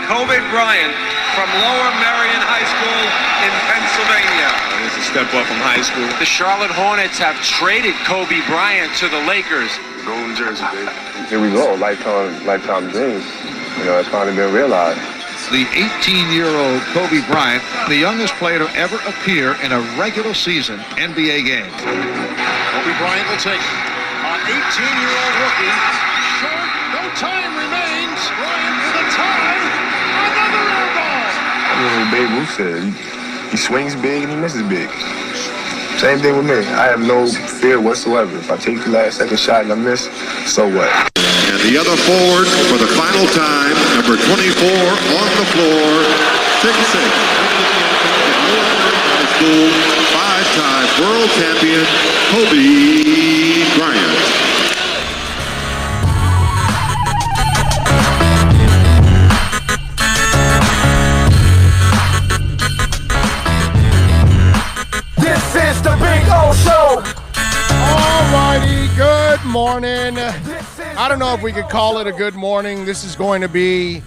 Kobe Bryant from Lower Merion High School in Pennsylvania. It's a step up from high school. The Charlotte Hornets have traded Kobe Bryant to the Lakers. Golden jersey, baby. Here we go, lifetime dreams. It's finally been realized. The 18-year-old Kobe Bryant, the youngest player to ever appear in a regular season NBA game. Kobe Bryant will take an 18-year-old rookie. Short, no time remains. Bryant with a tie. Another air ball. Babe Ruth said, he swings big and he misses big. Same thing with me. I have no fear whatsoever. If I take the last second shot and I miss, so what? And the other forward for the final time, number 24 on the floor, 6'6". High school, five-time world champion, Kobe Bryant. Alrighty, good morning. I don't know if we could call it a good morning. This is going to be,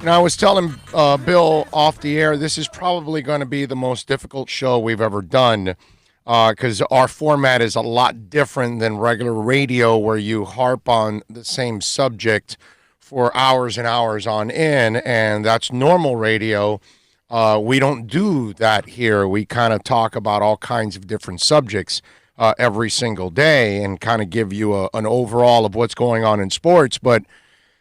I was telling Bill off the air, this is probably going to be the most difficult show we've ever done because our format is a lot different than regular radio where you harp on the same subject for hours and hours on end, and that's normal radio. We don't do that here. We kind of talk about all kinds of different subjects every single day and kind of give you an overall of what's going on in sports. But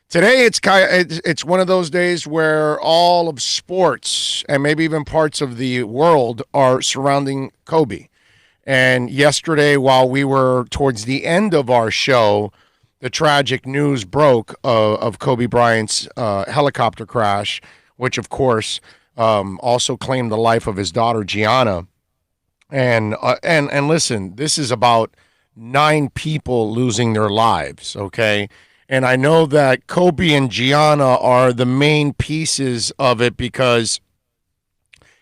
today it's one of those days where all of sports and maybe even parts of the world are surrounding Kobe. And yesterday, while we were towards the end of our show, the tragic news broke of Kobe Bryant's helicopter crash, which, of course, also claimed the life of his daughter, Gianna. And listen, this is about 9 people losing their lives, okay? And I know that Kobe and Gianna are the main pieces of it because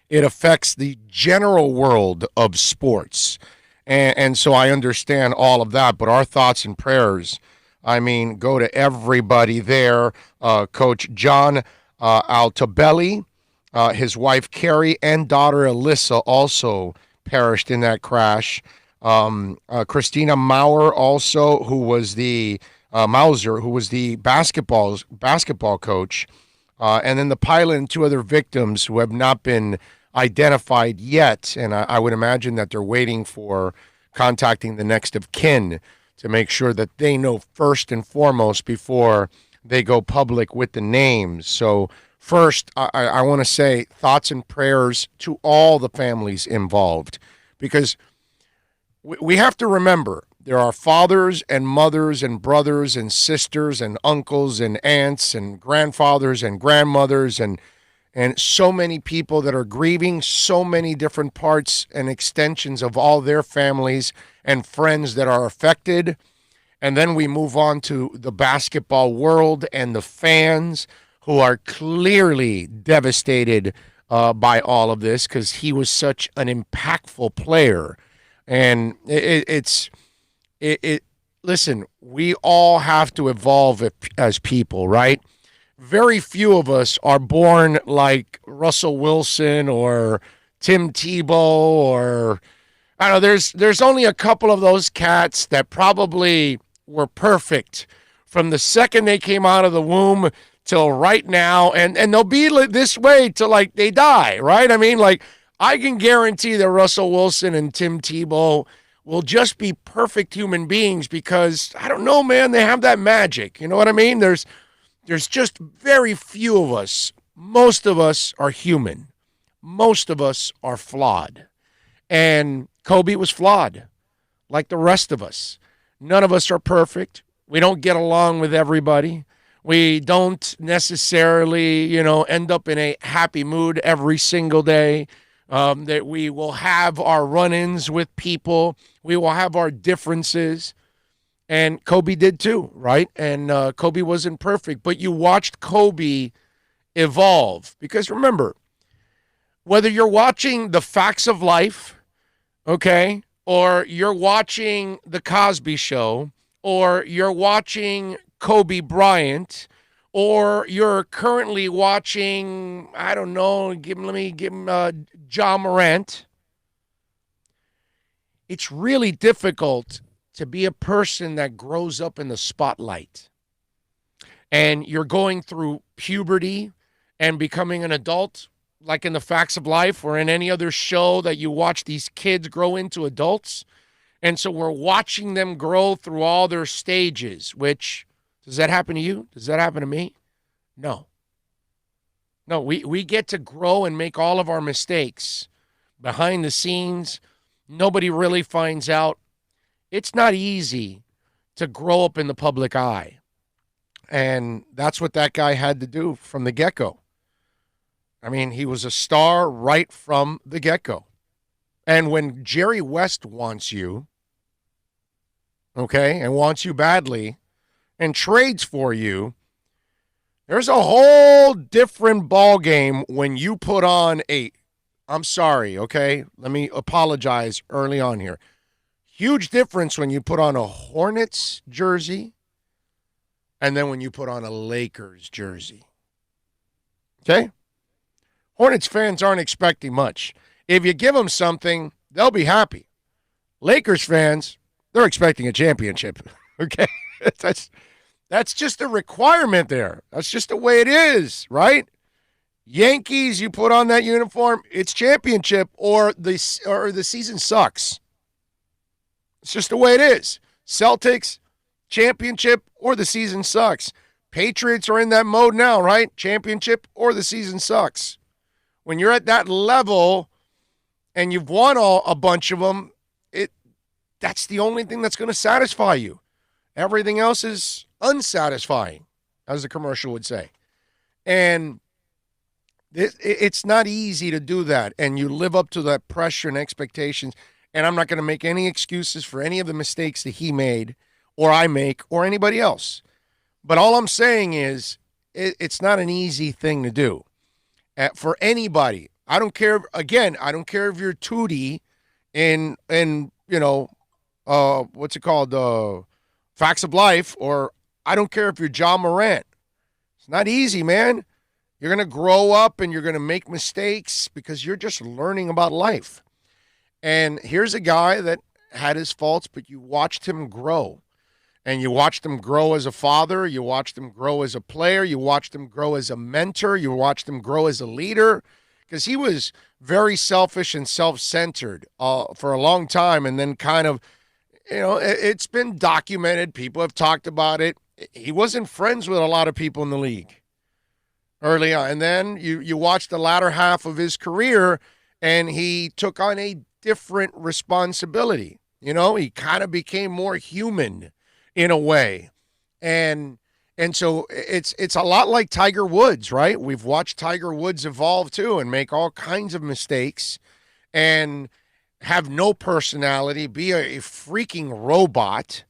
it affects the general world of sports. And so I understand all of that, but our thoughts and prayers, go to everybody there. Coach John Altobelli, his wife Carrie, and daughter Alyssa also perished in that crash. Christina Mauser, also, who was the basketball coach, and then the pilot and 2 other victims who have not been identified yet. And I would imagine that they're waiting for contacting the next of kin to make sure that they know first and foremost before they go public with the names. So first, I want to say thoughts and prayers to all the families involved, because we have to remember there are fathers and mothers and brothers and sisters and uncles and aunts and grandfathers and grandmothers and so many people that are grieving, so many different parts and extensions of all their families and friends that are affected. And then we move on to the basketball world and the fans who are clearly devastated by all of this because he was such an impactful player. And listen, we all have to evolve as people, right? Very few of us are born like Russell Wilson or Tim Tebow or, I don't know, there's only a couple of those cats that probably were perfect from the second they came out of the womb till right now, and they'll be this way till like they die, right? I can guarantee that Russell Wilson and Tim Tebow will just be perfect human beings because, I don't know, man, they have that magic. You know what I mean? There's just very few of us. Most of us are human. Most of us are flawed. And Kobe was flawed, like the rest of us. None of us are perfect. We don't get along with everybody. We don't necessarily, end up in a happy mood every single day. That we will have our run-ins with people. We will have our differences. And Kobe did too, right? And Kobe wasn't perfect. But you watched Kobe evolve. Because remember, whether you're watching The Facts of Life, okay, or you're watching The Cosby Show, or you're watching Kobe Bryant, or you're currently watching, I don't know, let me give him Ja Morant. It's really difficult to be a person that grows up in the spotlight. And you're going through puberty and becoming an adult, like in the Facts of Life or in any other show that you watch these kids grow into adults. And so we're watching them grow through all their stages, which, does that happen to you? Does that happen to me? No. No, we get to grow and make all of our mistakes behind the scenes. Nobody really finds out. It's not easy to grow up in the public eye. And that's what that guy had to do from the get-go. I mean, he was a star right from the get-go. And when Jerry West wants you, okay, and wants you badly, and trades for you, there's a whole different ball game when you put on I'm sorry, okay? Let me apologize early on here. Huge difference when you put on a Hornets jersey and then when you put on a Lakers jersey. Okay? Hornets fans aren't expecting much. If you give them something, they'll be happy. Lakers fans, they're expecting a championship. Okay? That's just a requirement there. That's just the way it is, right? Yankees, you put on that uniform, it's championship or the season sucks. It's just the way it is. Celtics, championship or the season sucks. Patriots are in that mode now, right? Championship or the season sucks. When you're at that level and you've won a bunch of them, that's the only thing that's going to satisfy you. Everything else is unsatisfying, as the commercial would say. And it's not easy to do that, and you live up to that pressure and expectations. And I'm not going to make any excuses for any of the mistakes that he made or I make or anybody else. But all I'm saying is it's not an easy thing to do for anybody. I don't care. Again, I don't care if you're Tootie in what's it called? Facts of Life, or I don't care if you're Ja Morant. It's not easy, man. You're going to grow up and you're going to make mistakes because you're just learning about life. And here's a guy that had his faults, but you watched him grow. And you watched him grow as a father. You watched him grow as a player. You watched him grow as a mentor. You watched him grow as a leader. Because he was very selfish and self-centered for a long time. And then kind of, it's been documented. People have talked about it. He wasn't friends with a lot of people in the league early on. And then you watch the latter half of his career, and he took on a different responsibility. He kind of became more human in a way. And so it's a lot like Tiger Woods, right? We've watched Tiger Woods evolve too and make all kinds of mistakes and have no personality, be a freaking robot,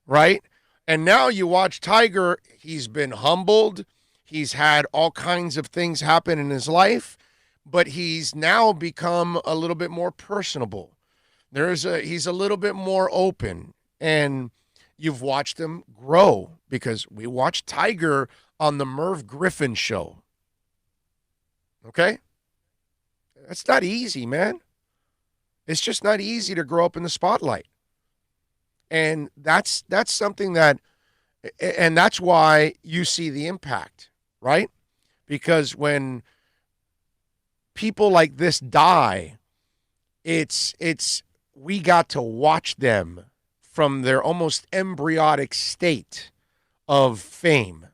right? And now you watch Tiger, he's been humbled. He's had all kinds of things happen in his life, but he's now become a little bit more personable. He's a little bit more open, and you've watched him grow because we watched Tiger on the Merv Griffin show. Okay? That's not easy, man. It's just not easy to grow up in the spotlight. And that's something and that's why you see the impact, right? Because when people like this die, we got to watch them from their almost embryonic state of fame.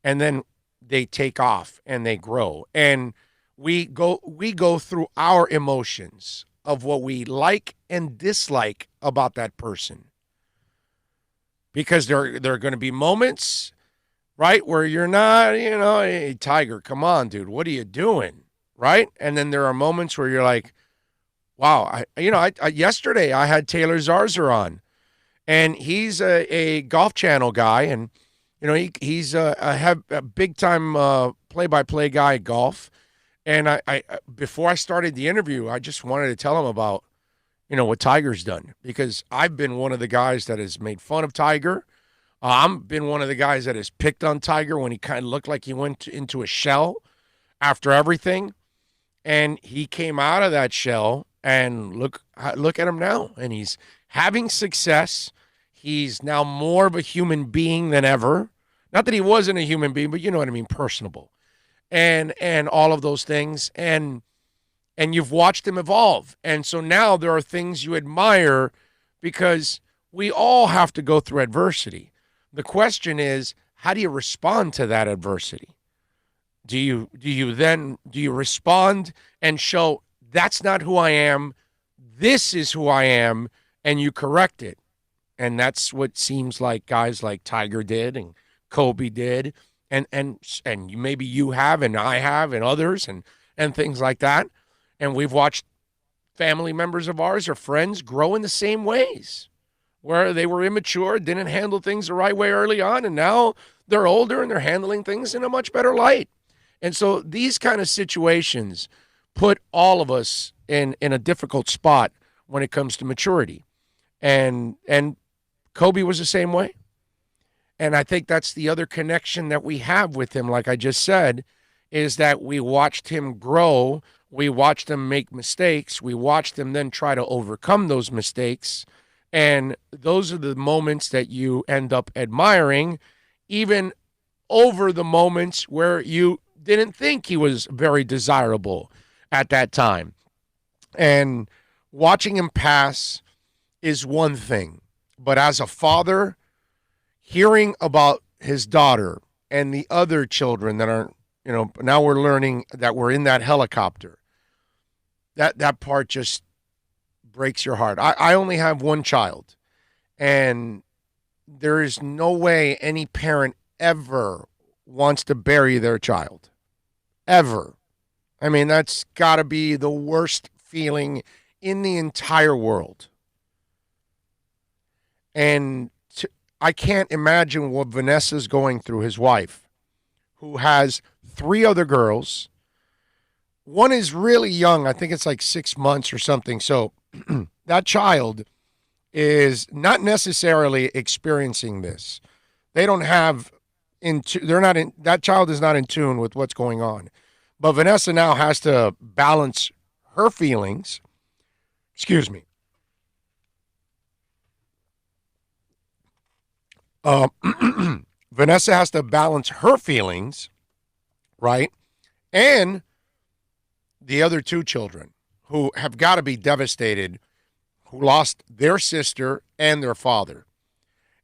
And then they take off and they grow. And we go through our emotions of what we like and dislike about that person. Because there are going to be moments, right, where you're not, hey, Tiger, come on, dude, what are you doing, right? And then there are moments where you're like, wow, yesterday I had Taylor Zarzour on, and he's a Golf Channel guy, and he's a big time play-by-play guy at golf. And I before I started the interview, I just wanted to tell him about what Tiger's done, because I've been one of the guys that has made fun of Tiger. I've been one of the guys that has picked on Tiger when he kind of looked like he went into a shell after everything, and he came out of that shell. And look at him now, and he's having success. He's now more of a human being than ever. Not that he wasn't a human being, but you know what I mean, personable, and all of those things, and you've watched him evolve, and so now there are things you admire because we all have to go through adversity. The question is, how do you respond to that adversity? Do you respond and show that's not who I am, this is who I am, and you correct it? And that's what seems like guys like Tiger did and Kobe did, and maybe you have and I have and others and things like that. And we've watched family members of ours or friends grow in the same ways, where they were immature, didn't handle things the right way early on, and now they're older and they're handling things in a much better light. And so these kind of situations put all of us in a difficult spot when it comes to maturity. And Kobe was the same way. And I think that's the other connection that we have with him, like I just said, is that we watched him grow, we watched him make mistakes, we watched him then try to overcome those mistakes. And those are the moments that you end up admiring, even over the moments where you didn't think he was very desirable at that time. And watching him pass is one thing. But as a father, hearing about his daughter and the other children that are, now we're learning that we're in that helicopter, that part just breaks your heart. I only have one child, and there is no way any parent ever wants to bury their child. Ever. I mean, that's got to be the worst feeling in the entire world. And I can't imagine what Vanessa's going through, his wife, who has 3 other girls. One is really young. I think it's like 6 months or something. So that child is not necessarily experiencing this. They don't have that child is not in tune with what's going on. But Vanessa now has to balance her feelings. Excuse me. Vanessa has to balance her feelings, right? And the other 2 children who have got to be devastated, who lost their sister and their father.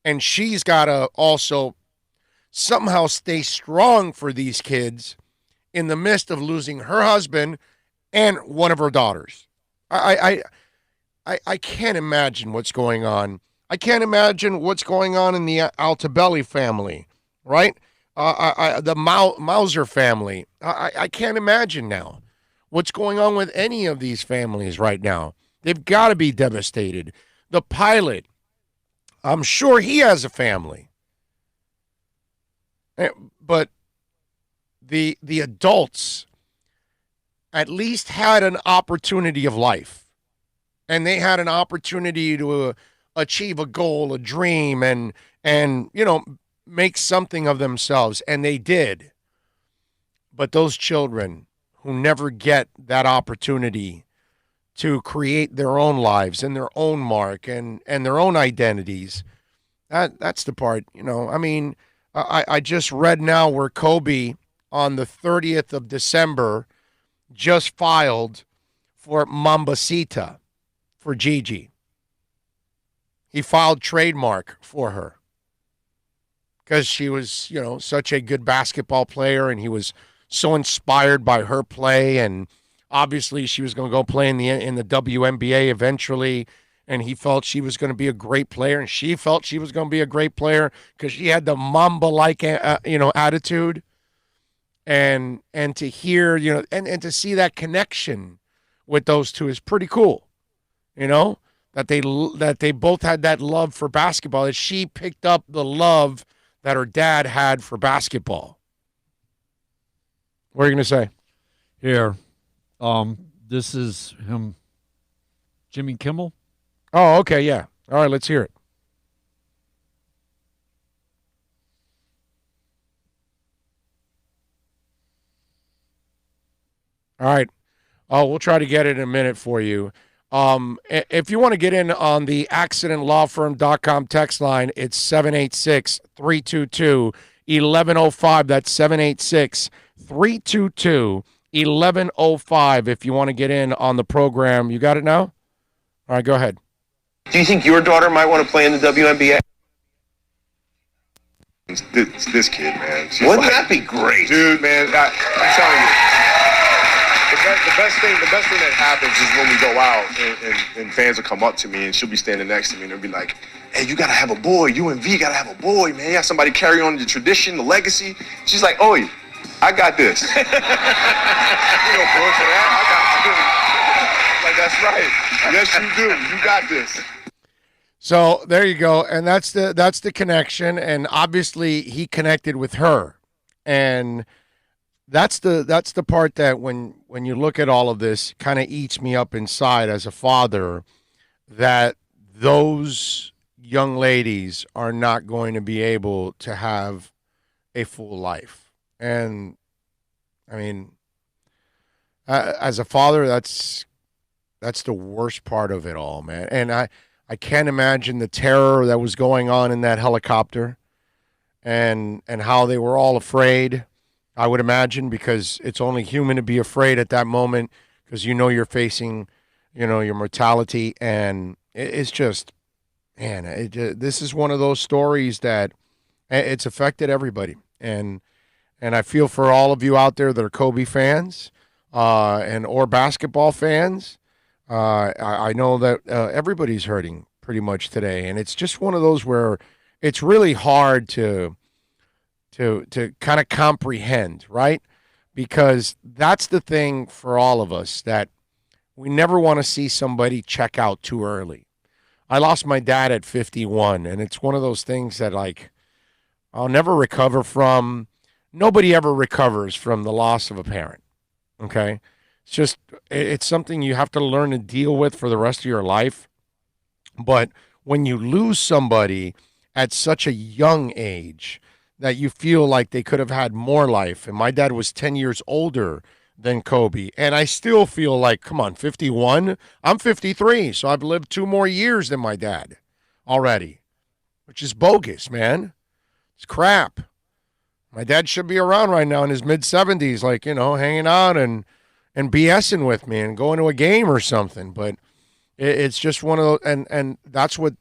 And she's got to also somehow stay strong for these kids in the midst of losing her husband and one of her daughters. I can't imagine what's going on. I can't imagine what's going on in the Altobelli family, right? The Mauser family. I can't imagine now what's going on with any of these families right now. They've got to be devastated. The pilot, I'm sure he has a family. But the adults at least had an opportunity of life. And they had an opportunity to achieve a goal, a dream, and make something of themselves. And they did. But those children who never get that opportunity to create their own lives and their own mark and their own identities, that's the part, I mean, I just read now where Kobe on the 30th of December just filed for Mambasita for Gigi. He filed trademark for her because she was, such a good basketball player, and he was so inspired by her play, and obviously she was going to go play in the WNBA eventually, and he felt she was going to be a great player, and she felt she was going to be a great player because she had the Mamba-like, attitude, and to hear, and to see that connection with those two is pretty cool, that they both had that love for basketball, that she picked up the love that her dad had for basketball. What are you going to say? Here, this is him, Jimmy Kimmel. Oh, okay, yeah. All right, let's hear it. All right. Oh, we'll try to get it in a minute for you. If you want to get in on the accidentlawfirm.com text line, it's 786-322-1105. That's 786-322-1105 if you want to get in on the program. You got it now? All right, go ahead. Do you think your daughter might want to play in the WNBA? This kid, man. Wouldn't that be great? Dude, man, I'm telling you. The best thing that happens is when we go out and fans will come up to me and she'll be standing next to me and they'll be like, hey, you got to have a boy. UNV got to have a boy, man. You got somebody carry on the tradition, the legacy. She's like, oh, I got this. You know, boy, for that, I got this. Like, that's right. Yes, you do. You got this. So there you go. And that's the connection. And obviously he connected with her. And that's the part that when you look at all of this kind of eats me up inside as a father, that those young ladies are not going to be able to have a full life. And I mean, as a father, that's the worst part of it all, man. And I can't imagine the terror that was going on in that helicopter and how they were all afraid. I would imagine, because it's only human to be afraid at that moment, because you're facing, your mortality. And it's just, man, this is one of those stories that it's affected everybody. And I feel for all of you out there that are Kobe fans or basketball fans. I know that everybody's hurting pretty much today. And it's just one of those where it's really hard to kind of comprehend, right? Because that's the thing for all of us, that we never want to see somebody check out too early. I lost my dad at 51, and it's one of those things that, like, I'll never recover from. Nobody ever recovers from the loss of a parent, okay? It's something you have to learn to deal with for the rest of your life. But when you lose somebody at such a young age that you feel like they could have had more life. And my dad was 10 years older than Kobe. And I still feel like, come on, 51? I'm 53, so I've lived 2 more years than my dad already, which is bogus, man. It's crap. My dad should be around right now in his mid-70s, like, hanging out and BSing with me and going to a game or something. But it's just one of those, and that's what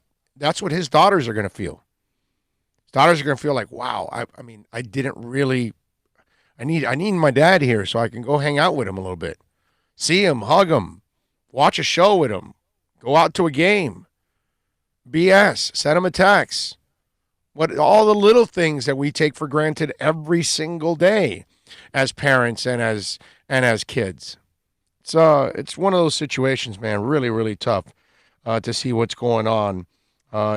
his daughters are going to feel. Daughters are going to feel like, wow, I mean, I didn't really, I need my dad here so I can go hang out with him a little bit. See him, hug him, watch a show with him, go out to a game, BS, send him a text. All the little things that we take for granted every single day as parents and as kids. It's one of those situations, man, really, really tough to see what's going on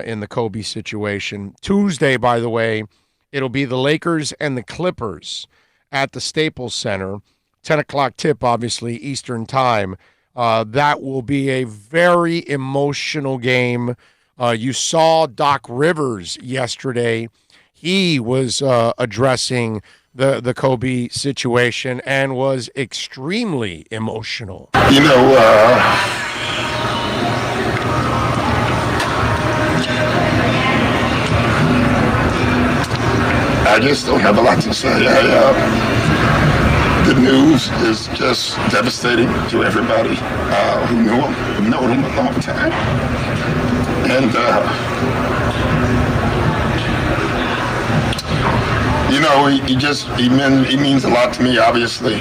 in the Kobe situation. Tuesday, by the way, it'll be the Lakers and the Clippers at the Staples Center. 10 o'clock tip, obviously, Eastern time. That will be a very emotional game. You saw Doc Rivers yesterday. He was addressing the Kobe situation and was extremely emotional. I just don't have a lot to say. The news is just devastating to everybody who knew him, who known him a long time. And, he means a lot to me, obviously. He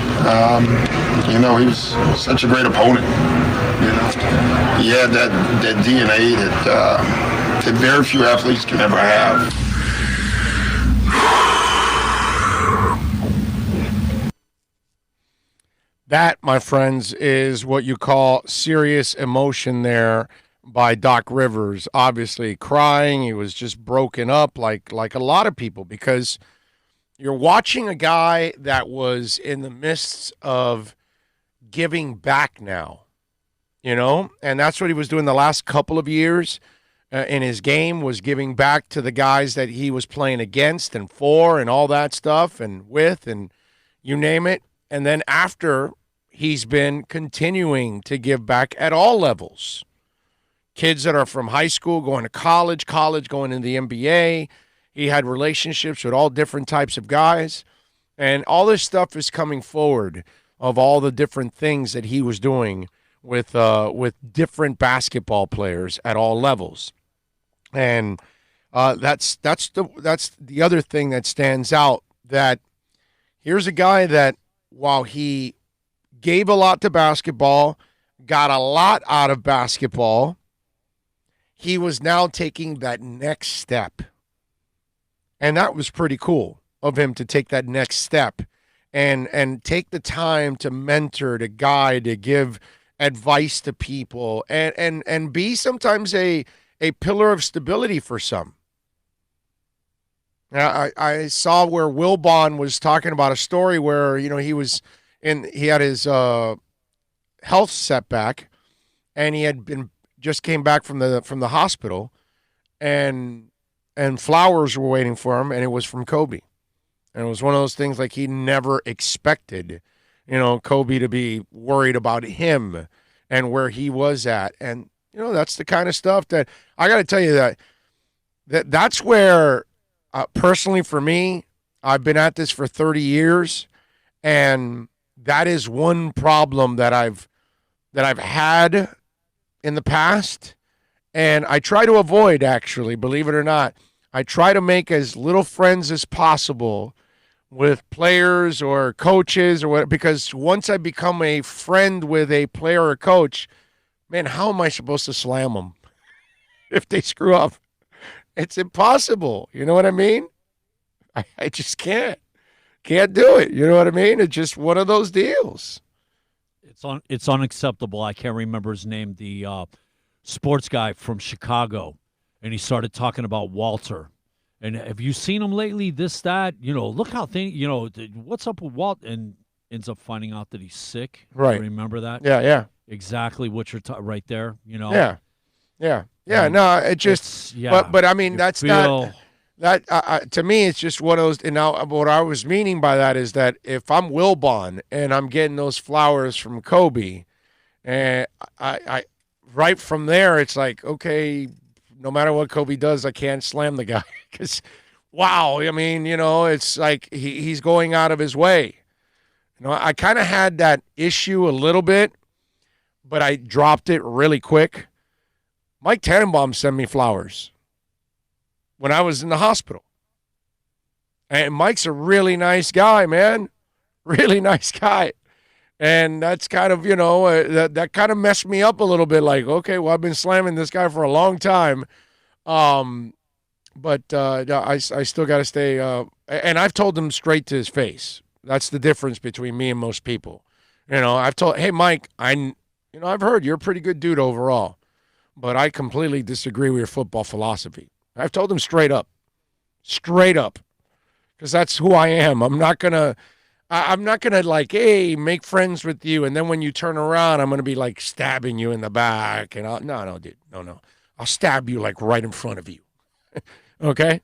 was such a great opponent. He had that DNA that very few athletes can ever have. That, my friends, is what you call serious emotion there by Doc Rivers. Obviously crying. He was just broken up like a lot of people, because you're watching a guy that was in the midst of giving back now, and that's what he was doing the last couple of years in his game, was giving back to the guys that he was playing against and for and all that stuff and with and you name it. And then after he's been continuing to give back at all levels. Kids that are from high school going to college going into the NBA. He had relationships with all different types of guys. And all this stuff is coming forward of all the different things that he was doing with different basketball players at all levels. And that's the other thing that stands out, that here's a guy that while he gave a lot to basketball, got a lot out of basketball, he was now taking that next step. And that was pretty cool of him to take that next step and take the time to mentor, to guide, to give advice to people, and be sometimes a pillar of stability for some. Now, I saw where Wilbon was talking about a story where, he had his health setback, and he had just came back from the hospital, and flowers were waiting for him, and it was from Kobe. And it was one of those things like he never expected, Kobe to be worried about him and where he was at. And, that's the kind of stuff that I got to tell you that's where, personally for me, I've been at this for 30 years. And that is one problem that I've had in the past. And I try to avoid, actually, believe it or not. I try to make as little friends as possible with players or coaches or whatever, because once I become a friend with a player or coach, man, how am I supposed to slam them if they screw up? It's impossible. You know what I mean? I just can't do it. You know what I mean? It's just one of those deals. It's unacceptable. I can't remember his name, the sports guy from Chicago, and he started talking about Walter. And have you seen him lately? This, that, look how what's up with Walt? And ends up finding out that he's sick. Right. Remember that? Yeah. Exactly what you're right there. Yeah. No, it just. But I mean, that's not that. To me, it's just one of those. And now, what I was meaning by that is that if I'm Wilbon and I'm getting those flowers from Kobe, and I right from there, it's like, okay, no matter what Kobe does, I can't slam the guy because, wow, I mean, it's like he's going out of his way. I kind of had that issue a little bit, but I dropped it really quick. Mike Tannenbaum sent me flowers when I was in the hospital. And Mike's a really nice guy, man. Really nice guy. And that's kind of, that kind of messed me up a little bit. Like, okay, well, I've been slamming this guy for a long time. But I still got to stay. And I've told him straight to his face. That's the difference between me and most people. I've told, hey, Mike, I've heard you're a pretty good dude overall, but I completely disagree with your football philosophy. I've told him straight up, because that's who I am. I'm not gonna like, hey, make friends with you, and then when you turn around, I'm gonna be like stabbing you in the back, and no, dude, no, I'll stab you like right in front of you, okay,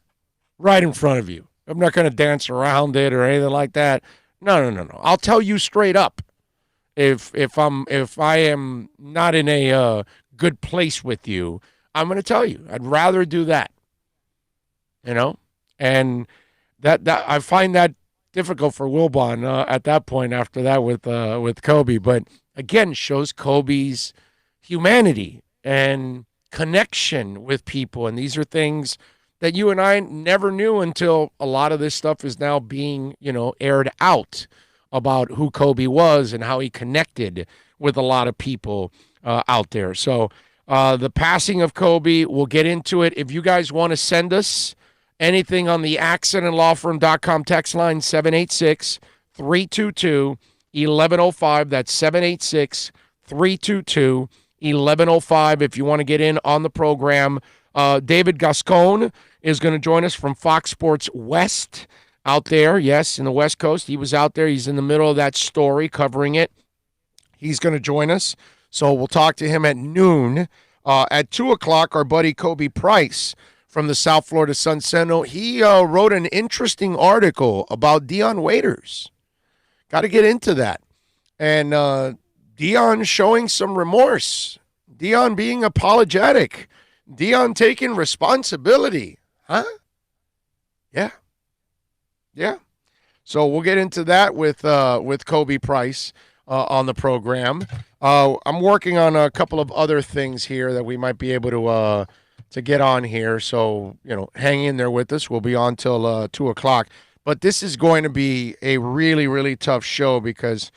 right in front of you. I'm not gonna dance around it or anything like that. No. I'll tell you straight up. If I am not in a good place with you, I'm going to tell you. I'd rather do that. And that I find that difficult for Wilbon at that point after that with Kobe. But again, shows Kobe's humanity and connection with people. And these are things that you and I never knew until a lot of this stuff is now being, aired out about who Kobe was and how he connected with a lot of people out there. So the passing of Kobe, we'll get into it. If you guys want to send us anything on the accidentlawfirm.com text line, 786-322-1105. That's 786-322-1105 if you want to get in on the program. David Gascon is going to join us from Fox Sports West out there, yes, in the West Coast. He was out there. He's in the middle of that story covering it. He's going to join us. So we'll talk to him at noon. At 2 o'clock, our buddy Kobe Price from the South Florida Sun Sentinel, he wrote an interesting article about Dion Waiters. Got to get into that. And Dion showing some remorse. Dion being apologetic. Dion taking responsibility. Huh? Yeah. Yeah. So we'll get into that with Kobe Price on the program. I'm working on a couple of other things here that we might be able to get on here. So, hang in there with us. We'll be on till 2 o'clock. But this is going to be a really, really tough show because,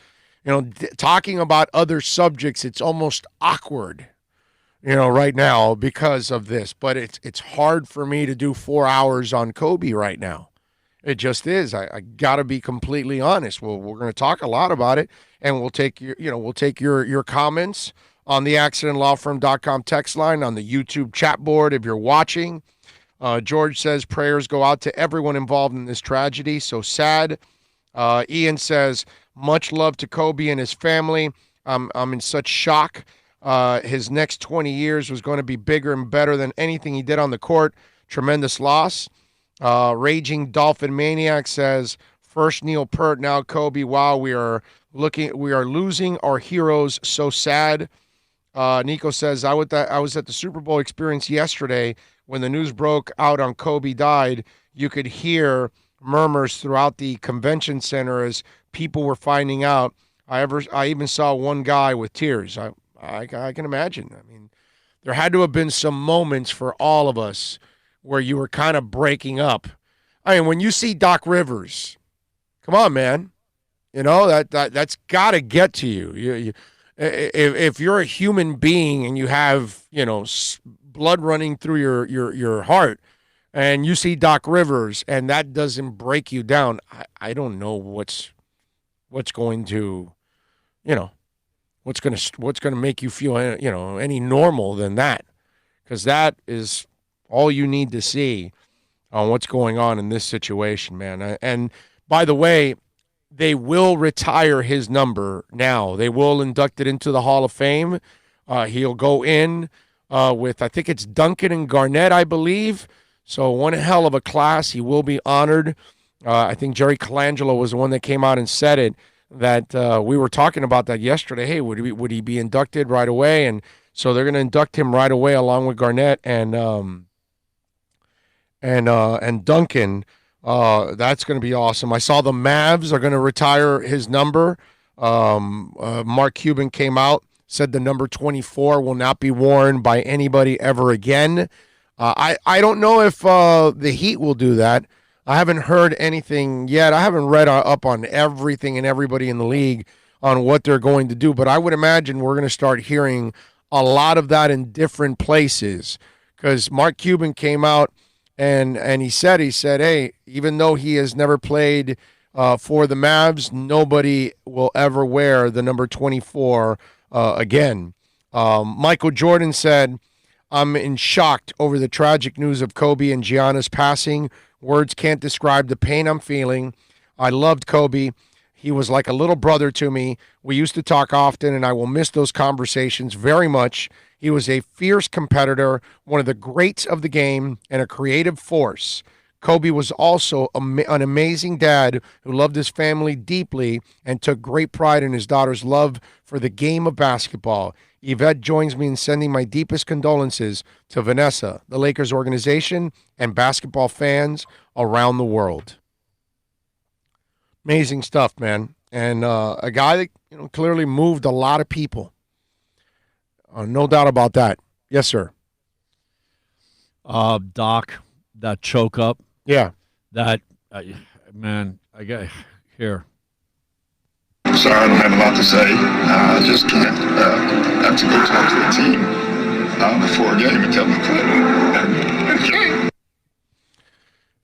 talking about other subjects, it's almost awkward, right now because of this. But it's hard for me to do 4 hours on Kobe right now. It just is. I got to be completely honest. Well, we're going to talk a lot about it, and we'll take your comments on the accidentlawfirm.com text line, on the YouTube chat board if you're watching. George says prayers go out to everyone involved in this tragedy. So sad. Ian says much love to Kobe and his family. I'm in such shock. His next 20 years was going to be bigger and better than anything he did on the court. Tremendous loss. Raging Dolphin Maniac says, first Neil Peart, now Kobe. Wow, we are losing our heroes. So sad. Nico says, I was at the Super Bowl experience yesterday when the news broke out on Kobe died. You could hear murmurs throughout the convention center as people were finding out. I even saw one guy with tears. I can imagine. I mean, there had to have been some moments for all of us where you were kind of breaking up. I mean, when you see Doc Rivers, come on, man. That's got to get to you. If you're a human being and you have, blood running through your heart, and you see Doc Rivers and that doesn't break you down, I don't know what's going to, what's going to make you feel, any normal than that, because that is all you need to see on what's going on in this situation, man. And by the way, they will retire his number now. They will induct it into the Hall of Fame. He'll go in with, I think it's Duncan and Garnett, I believe. So one hell of a class. He will be honored. I think Jerry Colangelo was the one that came out and said it, that we were talking about that yesterday. Hey, would he be inducted right away? And so they're going to induct him right away along with Garnett and Duncan. That's going to be awesome. I saw the Mavs are going to retire his number. Mark Cuban came out, said the number 24 will not be worn by anybody ever again. I don't know if the Heat will do that. I haven't heard anything yet. I haven't read up on everything and everybody in the league on what they're going to do, but I would imagine we're going to start hearing a lot of that in different places, because Mark Cuban came out and he said, hey, even though he has never played for the Mavs, nobody will ever wear the number 24 again. Michael Jordan said, I'm in shock over the tragic news of Kobe and Gianna's passing. Words can't describe the pain I'm feeling. I loved Kobe. He was like a little brother to me. We used to talk often, and I will miss those conversations very much. He was a fierce competitor, one of the greats of the game, and a creative force. Kobe was also an amazing dad who loved his family deeply and took great pride in his daughter's love for the game of basketball. Yvette joins me in sending my deepest condolences to Vanessa, the Lakers organization, and basketball fans around the world. Amazing stuff, man. And a guy that clearly moved a lot of people. No doubt about that. Yes, sir. Doc, that choke up. Yeah. That, man, I got here. Sorry, I don't have a lot to say. I just can't have to go talk to the team before a game and tell them to quit.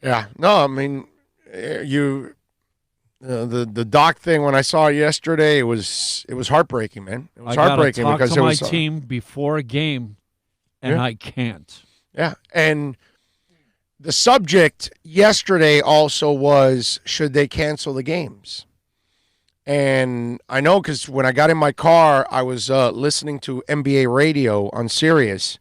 Yeah. No, I mean, the Doc thing, when I saw it yesterday, it was heartbreaking, man. It was heartbreaking because it was to my team before a game, and I can't. Yeah, and the subject yesterday also was, should they cancel the games? And I know because when I got in my car, I was listening to NBA radio on Sirius,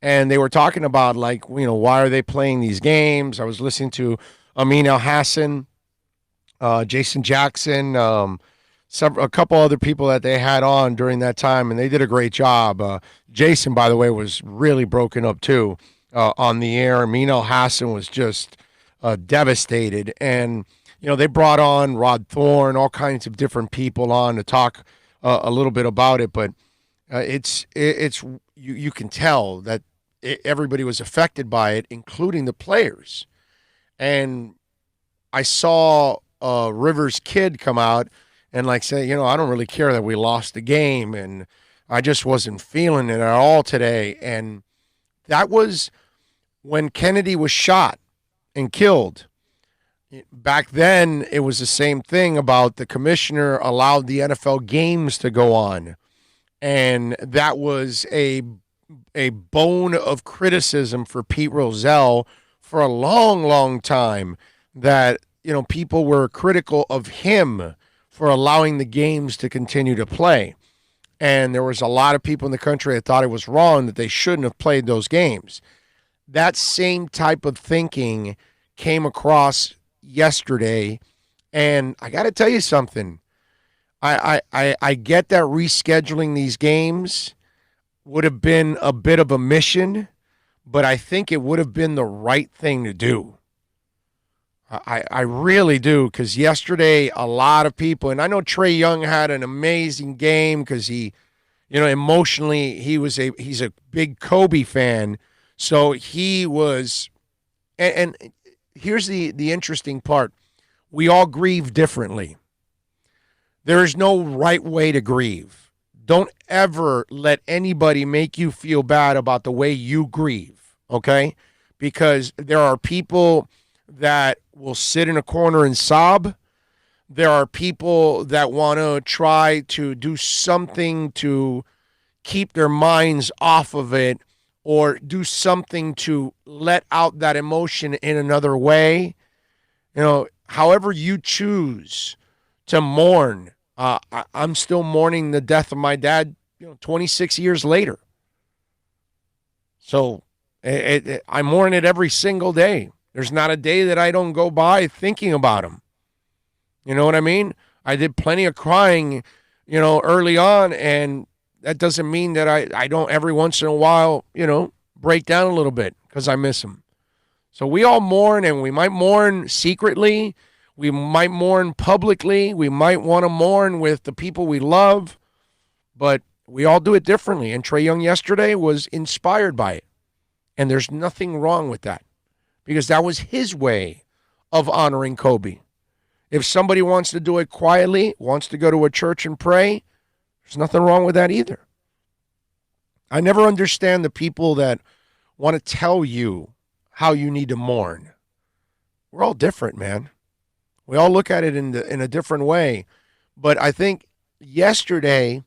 and they were talking about, why are they playing these games? I was listening to Amin El Hassan, Jason Jackson, a couple other people that they had on during that time, and they did a great job. Jason, by the way, was really broken up too on the air. Mino Hassan was just devastated, and they brought on Rod Thorne, all kinds of different people on to talk a little bit about it. But it's you can tell that everybody was affected by it, including the players. And I saw Rivers' kid come out and say, I don't really care that we lost the game, and I just wasn't feeling it at all today. And that was when Kennedy was shot and killed. Back then, it was the same thing about the commissioner allowed the NFL games to go on. And that was a bone of criticism for Pete Rozelle for a long, long time, that, people were critical of him for allowing the games to continue to play. And there was a lot of people in the country that thought it was wrong, that they shouldn't have played those games. That same type of thinking came across yesterday, and I got to tell you something. I get that rescheduling these games would have been a bit of a mission, but I think it would have been the right thing to do. I really do, because yesterday a lot of people, and I know Trae Young had an amazing game because he, emotionally he's a big Kobe fan, so he was, and here's the interesting part. We all grieve differently. There is no right way to grieve. Don't ever let anybody make you feel bad about the way you grieve, okay? Because there are people that will sit in a corner and sob. There are people that want to try to do something to keep their minds off of it, or do something to let out that emotion in another way. However you choose to mourn. I'm still mourning the death of my dad, 26 years later. So I mourn it every single day. There's not a day that I don't go by thinking about him. You know what I mean? I did plenty of crying, early on, and that doesn't mean that I don't every once in a while, break down a little bit because I miss him. So we all mourn, and we might mourn secretly. We might mourn publicly. We might want to mourn with the people we love, but we all do it differently. And Trae Young yesterday was inspired by it. And there's nothing wrong with that, because that was his way of honoring Kobe. If somebody wants to do it quietly, wants to go to a church and pray, there's nothing wrong with that either. I never understand the people that want to tell you how you need to mourn. We're all different, man. We all look at it in a different way. But I think yesterday,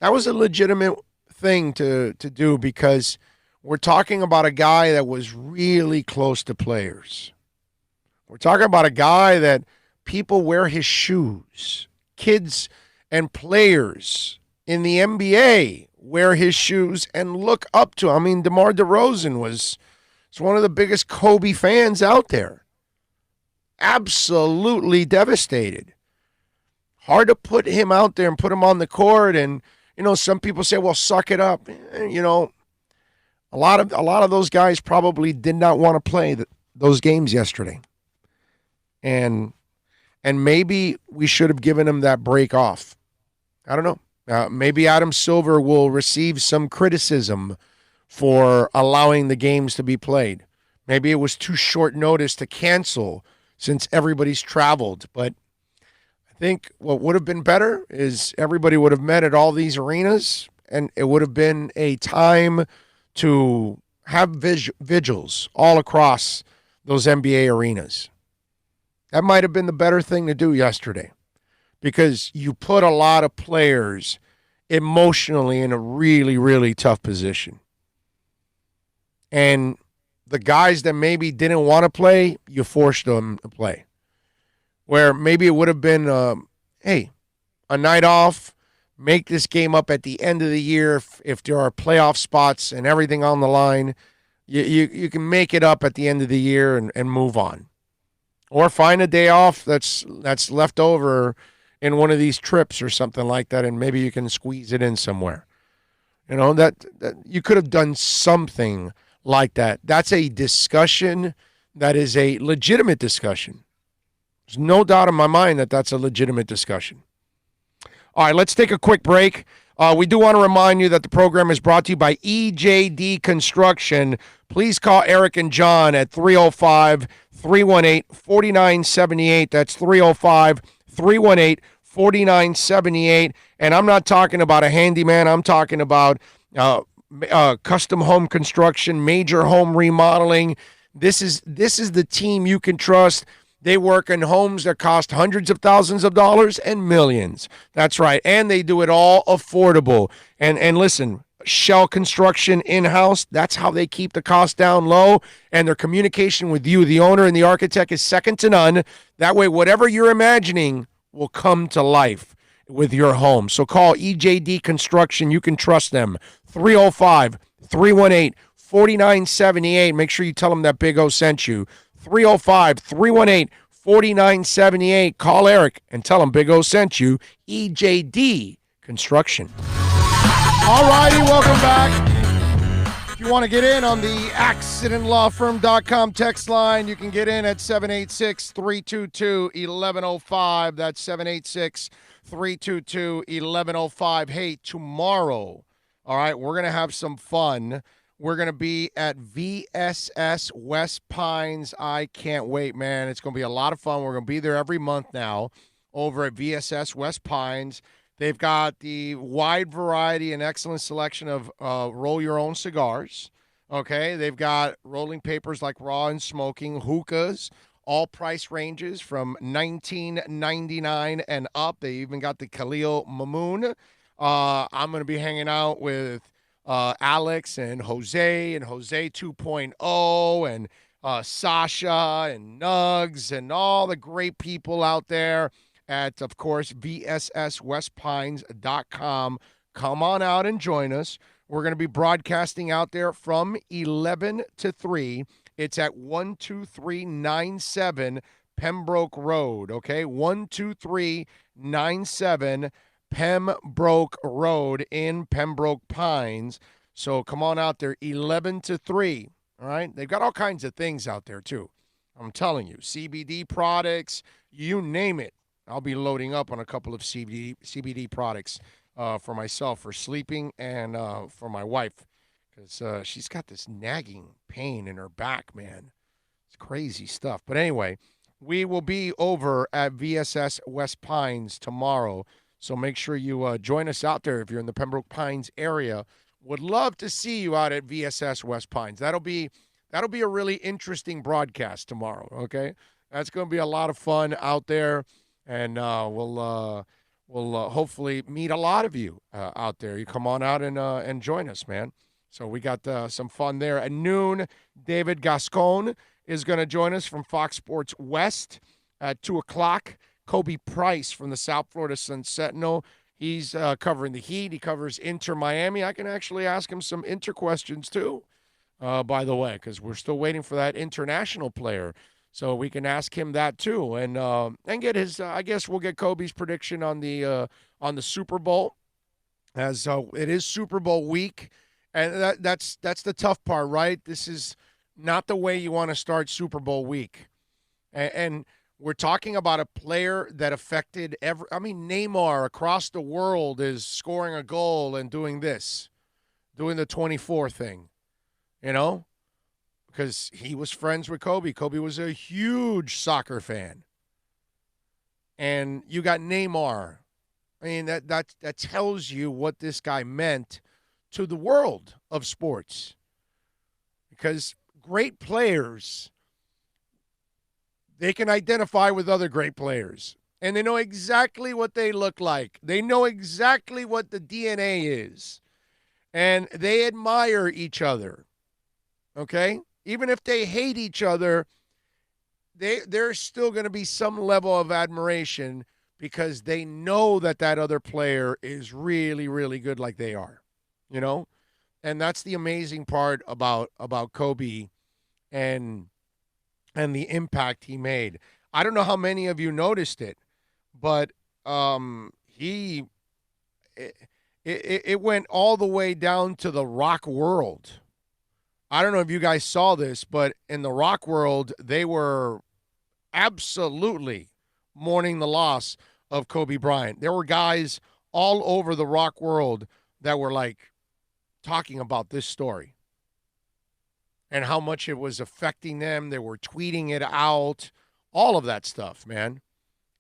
that was a legitimate thing to do, because we're talking about a guy that was really close to players. We're talking about a guy that people wear his shoes. Kids and players in the NBA wear his shoes and look up to him. I mean, DeMar DeRozan was one of the biggest Kobe fans out there. Absolutely devastated. Hard to put him out there and put him on the court. And, some people say, well, suck it up. A lot of those guys probably did not want to play those games yesterday. And maybe we should have given him that break off. I don't know. Maybe Adam Silver will receive some criticism for allowing the games to be played. Maybe it was too short notice to cancel since everybody's traveled. But I think what would have been better is everybody would have met at all these arenas, and it would have been a time to have vigils all across those NBA arenas. That might have been the better thing to do yesterday, because you put a lot of players emotionally in a really, really tough position. And the guys that maybe didn't want to play, you forced them to play. Where maybe it would have been, a night off, make this game up at the end of the year if there are playoff spots and everything on the line. You can make it up at the end of the year and move on. Or find a day off that's left over in one of these trips or something like that, and maybe you can squeeze it in somewhere. That you could have done something like that. That's a discussion that is a legitimate discussion. There's no doubt in my mind that that's a legitimate discussion. All right, let's take a quick break. We do want to remind you that the program is brought to you by EJD Construction. Please call Eric and John at 305-318-4978. That's 305-318-4978. And I'm not talking about a handyman. I'm talking about custom home construction, major home remodeling. This is the team you can trust. They work in homes that cost hundreds of thousands of dollars and millions. That's right. And they do it all affordable. And listen, shell construction in-house, that's how they keep the cost down low. And their communication with you, the owner and the architect, is second to none. That way, whatever you're imagining will come to life with your home. So call EJD Construction. You can trust them. 305-318-4978. Make sure you tell them that Big O sent you. 305-318-4978. Call Eric and tell him Big O sent you. EJD Construction. All righty, welcome back. If you want to get in on the accidentlawfirm.com text line, you can get in at 786-322-1105. That's 786-322-1105. Hey, tomorrow, all right, we're going to have some fun. We're going to be at VSS West Pines. I can't wait, man. It's going to be a lot of fun. We're going to be there every month now over at VSS West Pines. They've got the wide variety and excellent selection of roll-your-own cigars, okay? They've got rolling papers like raw and smoking, hookahs, all price ranges from $19.99 and up. They even got the Khalil Mamoon. I'm going to be hanging out with Alex and Jose 2.0 and Sasha and Nugs and all the great people out there at, of course, VSSWestPines.com. Come on out and join us. We're going to be broadcasting out there from 11 to 3. It's at 12397 Pembroke Road, okay? 12397 Pembroke Road in Pembroke Pines. So come on out there, 11 to 3, all right? They've got all kinds of things out there, too. I'm telling you, CBD products, you name it. I'll be loading up on a couple of CBD products for myself, for sleeping, and for my wife, because she's got this nagging pain in her back, man. It's crazy stuff. But anyway, we will be over at VSS West Pines tomorrow. So make sure you join us out there if you're in the Pembroke Pines area. Would love to see you out at VSS West Pines. That'll be a really interesting broadcast tomorrow, okay? That's going to be a lot of fun out there, and we'll hopefully meet a lot of you out there. You come on out and join us, man. So we got some fun there. At noon, David Gascon is going to join us from Fox Sports West at 2 o'clock. Kobe Price from the South Florida Sun-Sentinel. He's covering the Heat. He covers Inter Miami. I can actually ask him some Inter questions, too, by the way, because we're still waiting for that international player. So we can ask him that, too, and get his I guess we'll get Kobe's prediction on the Super Bowl, as it is Super Bowl week. And that's the tough part, right? This is not the way you want to start Super Bowl week. And we're talking about a player that affected Neymar across the world is scoring a goal and doing this, doing the 24 thing, because he was friends with Kobe. Kobe was a huge soccer fan. And you got Neymar. I mean, that tells you what this guy meant to the world of sports. Because great players, they can identify with other great players. And they know exactly what they look like. They know exactly what the DNA is. And they admire each other. Okay? Even if they hate each other, there's still going to be some level of admiration because they know that other player is really, really good like they are. And that's the amazing part about Kobe and the impact he made. I don't know how many of you noticed it, but it went all the way down to the rock world. I don't know if you guys saw this, but in the rock world, they were absolutely mourning the loss of Kobe Bryant. There were guys all over the rock world that were like talking about this story and how much it was affecting them. They were tweeting it out, all of that stuff, man.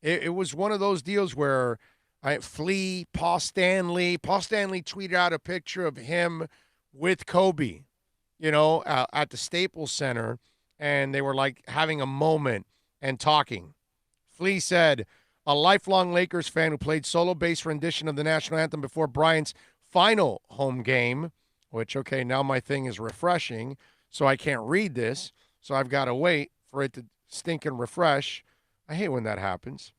It was one of those deals where Paul Stanley tweeted out a picture of him with Kobe, at the Staples Center, and they were like having a moment and talking. Flea said, a lifelong Lakers fan who played solo bass rendition of the national anthem before Bryant's final home game, which, okay, now my thing is refreshing, so I can't read this, so I've got to wait for it to stink and refresh. I hate when that happens.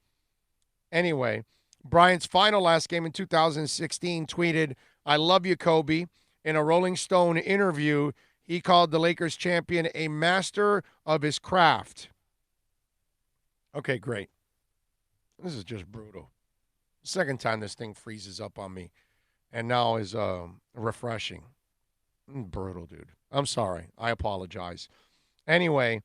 Anyway, Bryant's final last game in 2016 tweeted, I love you, Kobe. In a Rolling Stone interview, he called the Lakers champion a master of his craft. Okay, great. This is just brutal. Second time this thing freezes up on me, and now is refreshing. Brutal, dude. I'm sorry. I apologize. Anyway,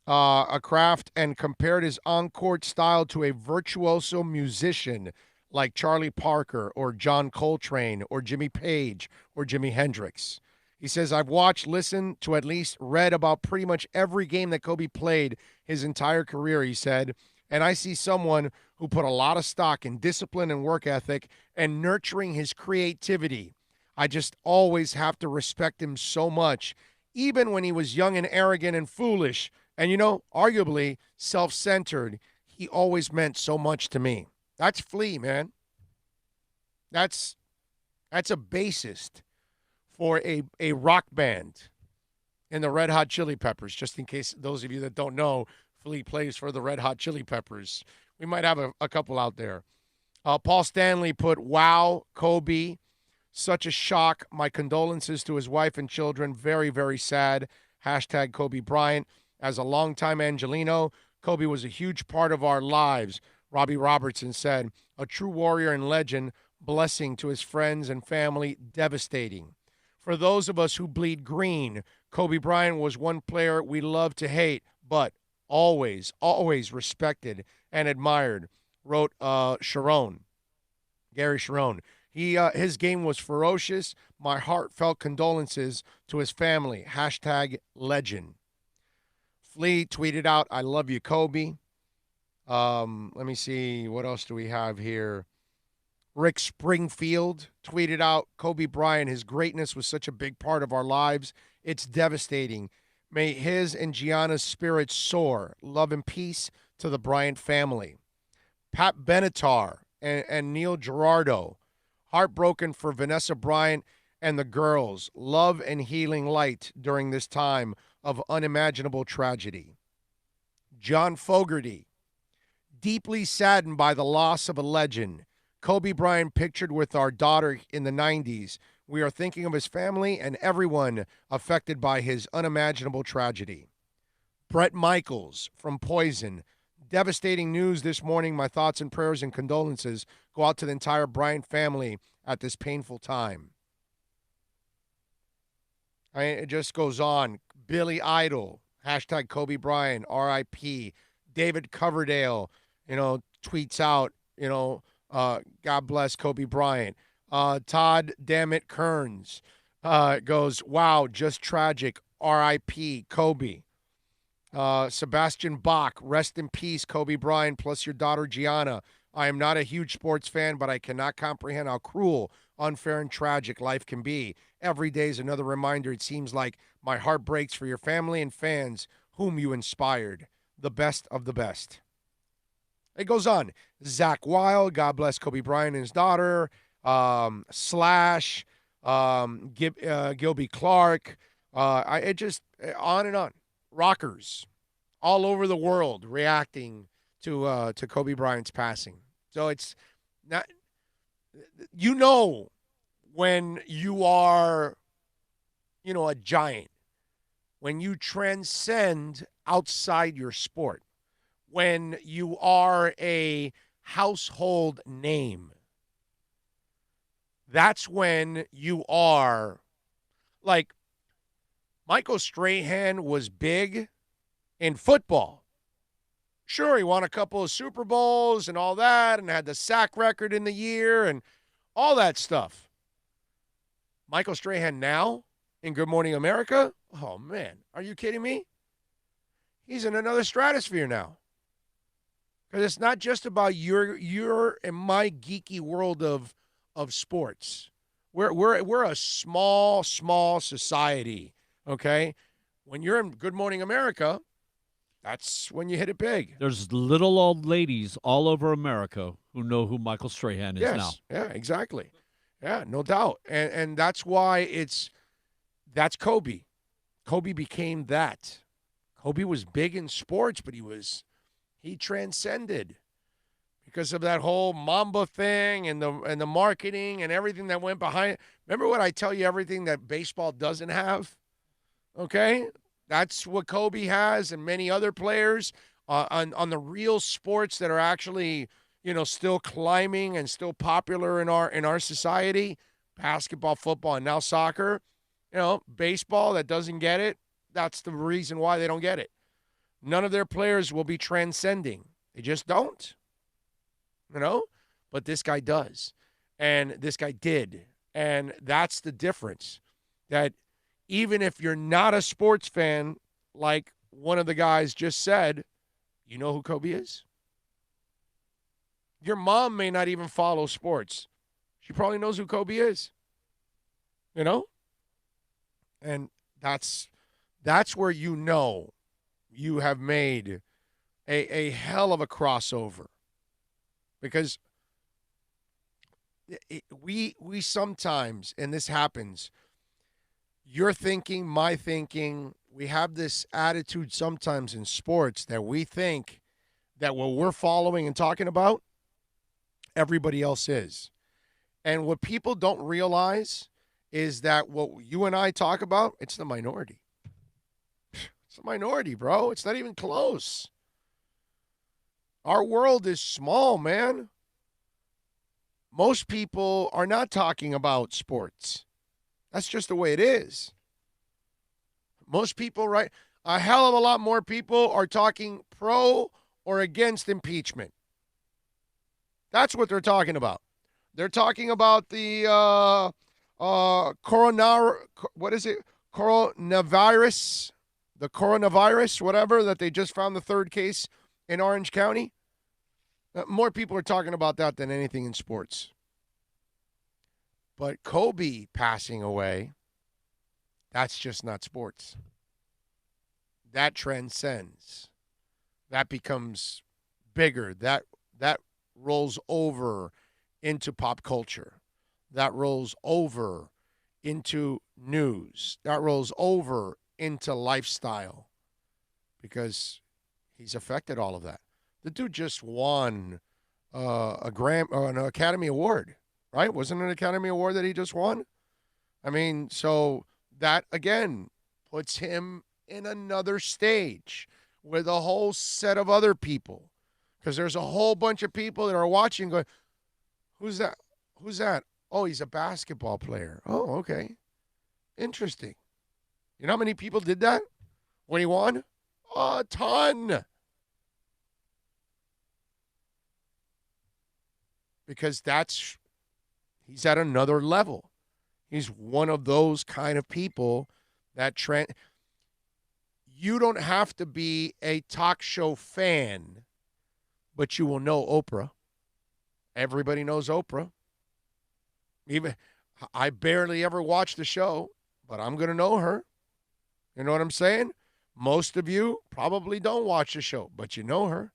a craft, and compared his on-court style to a virtuoso musician like Charlie Parker or John Coltrane or Jimmy Page or Jimi Hendrix. He says, I've watched, listened to, at least read about pretty much every game that Kobe played his entire career, he said, and I see someone who put a lot of stock in discipline and work ethic and nurturing his creativity. I just always have to respect him so much, even when he was young and arrogant and foolish and, arguably self-centered. He always meant so much to me. That's Flea, man. That's a bassist for a rock band in the Red Hot Chili Peppers, just in case those of you that don't know, Flea plays for the Red Hot Chili Peppers. We might have a couple out there. Paul Stanley put, wow, Kobe, such a shock. My condolences to his wife and children. Very, very sad. Hashtag Kobe Bryant. As a longtime Angelino, Kobe was a huge part of our lives. Robbie Robertson said, a true warrior and legend, blessing to his friends and family, devastating. For those of us who bleed green, Kobe Bryant was one player we love to hate, but always, always respected and admired, wrote Gary Sharon. His game was ferocious. My heartfelt condolences to his family. Hashtag legend. Flea tweeted out, I love you, Kobe. Let me see. What else do we have here? Rick Springfield tweeted out, Kobe Bryant, his greatness was such a big part of our lives. It's devastating. May his and Gianna's spirits soar. Love and peace to the Bryant family. Pat Benatar and Neil Gerardo, heartbroken for Vanessa Bryant and the girls. Love and healing light during this time of unimaginable tragedy. John Fogerty, deeply saddened by the loss of a legend. Kobe Bryant pictured with our daughter in the 90s. We are thinking of his family and everyone affected by his unimaginable tragedy. Brett Michaels from Poison. Devastating news this morning. My thoughts and prayers and condolences go out to the entire Bryant family at this painful time. It just goes on. Billy Idol, hashtag Kobe Bryant, RIP. David Coverdale, tweets out, God bless Kobe Bryant. Todd Dammit Kearns goes, wow, just tragic. RIP Kobe. Sebastian Bach, rest in peace, Kobe Bryant, plus your daughter Gianna. I am not a huge sports fan, but I cannot comprehend how cruel, unfair, and tragic life can be. Every day is another reminder. It seems like my heart breaks for your family and fans whom you inspired. The best of the best. It goes on. Zach Wild, God bless Kobe Bryant and his daughter. Slash, Gilby Clark. It just on and on. Rockers all over the world reacting to Kobe Bryant's passing. So it's not, when you are, a giant, when you transcend outside your sport, when you are a household name. That's when you are like Michael Strahan was big in football. Sure, he won a couple of Super Bowls and all that and had the sack record in the year and all that stuff. Michael Strahan now in Good Morning America? Oh, man. Are you kidding me? He's in another stratosphere now. Because it's not just about your and my geeky world of sports. We're a small society, okay? When you're in Good Morning America, that's when you hit it big. There's little old ladies all over America who know who Michael Strahan is now. Yeah, exactly. Yeah, no doubt. And that's why that's Kobe. Kobe became that. Kobe was big in sports, but he transcended because of that whole Mamba thing and the marketing and everything that went behind it. Remember what I tell you, everything that baseball doesn't have? Okay? That's what Kobe has and many other players on the real sports that are actually, still climbing and still popular in our society. Basketball, football, and now soccer. Baseball that doesn't get it. That's the reason why they don't get it. None of their players will be transcending. They just don't. But this guy does. And this guy did. And that's the difference. That even if you're not a sports fan, like one of the guys just said, you know who Kobe is? Your mom may not even follow sports. She probably knows who Kobe is. And that's where you have made a hell of a crossover. Because we sometimes, and this happens, your thinking, my thinking, we have this attitude sometimes in sports that we think that what we're following and talking about, everybody else is. And what people don't realize is that what you and I talk about, it's the minority. It's a minority, bro. It's not even close. Our world is small, man. Most people are not talking about sports. That's just the way it is. Most people, right? A hell of a lot more people are talking pro or against impeachment. That's what they're talking about. They're talking about the coronavirus, whatever, that they just found the third case in Orange County. More people are talking about that than anything in sports. But Kobe passing away, that's just not sports. That transcends. That becomes bigger. That rolls over into pop culture. That rolls over into news. That rolls over into lifestyle because he's affected all of that. The dude just won an Academy Award, right? Wasn't it an Academy Award that he just won? I mean, so that, again, puts him in another stage with a whole set of other people because there's a whole bunch of people that are watching going, who's that? Who's that? Oh, he's a basketball player. Oh, okay. Interesting. You know how many people did that when he won? A ton. Because he's at another level. He's one of those kind of people that you don't have to be a talk show fan, but you will know Oprah. Everybody knows Oprah. Even I barely ever watch the show, but I'm going to know her. You know what I'm saying? Most of you probably don't watch the show, but you know her.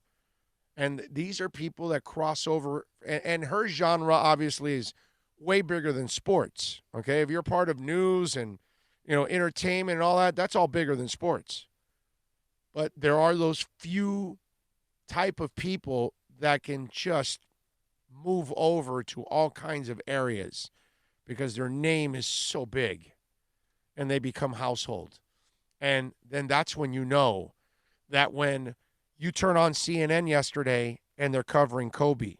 And these are people that cross over, and her genre obviously is way bigger than sports. Okay, if you're part of news and entertainment and all that, that's all bigger than sports. But there are those few type of people that can just move over to all kinds of areas because their name is so big, and they become household. And then that's when you know that when you turn on CNN yesterday and they're covering Kobe,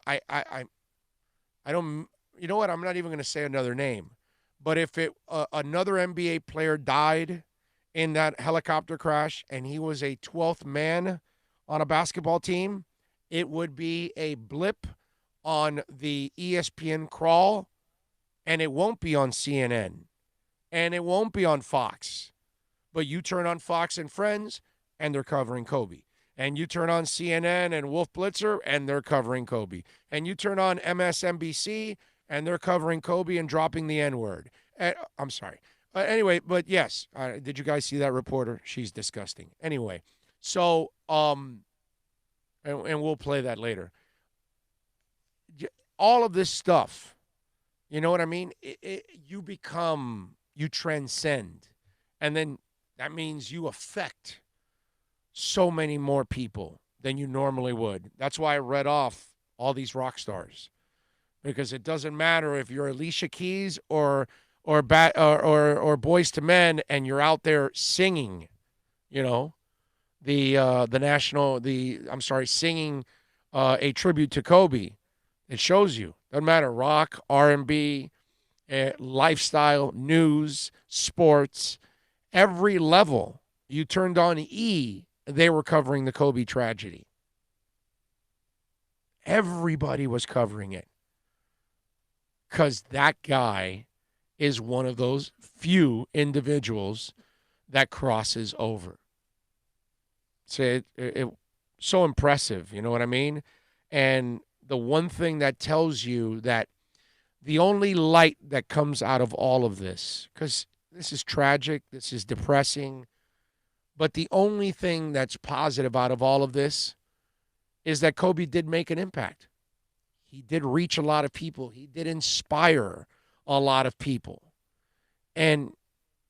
I don't. You know what? I'm not even going to say another name. But if another NBA player died in that helicopter crash and he was a 12th man on a basketball team, it would be a blip on the ESPN crawl, and it won't be on CNN, and it won't be on Fox. But you turn on Fox and Friends, and they're covering Kobe. And you turn on CNN and Wolf Blitzer, and they're covering Kobe. And you turn on MSNBC, and they're covering Kobe and dropping the N-word. I'm sorry. Anyway, but yes, did you guys see that reporter? She's disgusting. Anyway, so and we'll play that later. All of this stuff, you know what I mean? You transcend, and then that means you affect so many more people than you normally would. That's why I read off all these rock stars, because it doesn't matter if you're Alicia Keys or Boys to Men and you're out there singing, singing a tribute to Kobe. It shows you. Doesn't matter, rock, R&B, lifestyle, news, sports, every level. You turned on E, they were covering the Kobe tragedy. Everybody was covering it. Because that guy is one of those few individuals that crosses over. So so impressive, you know what I mean? And the one thing that tells you that the only light that comes out of all of this, because this is tragic, this is depressing, but the only thing that's positive out of all of this is that Kobe did make an impact. He did reach a lot of people. He did inspire a lot of people. And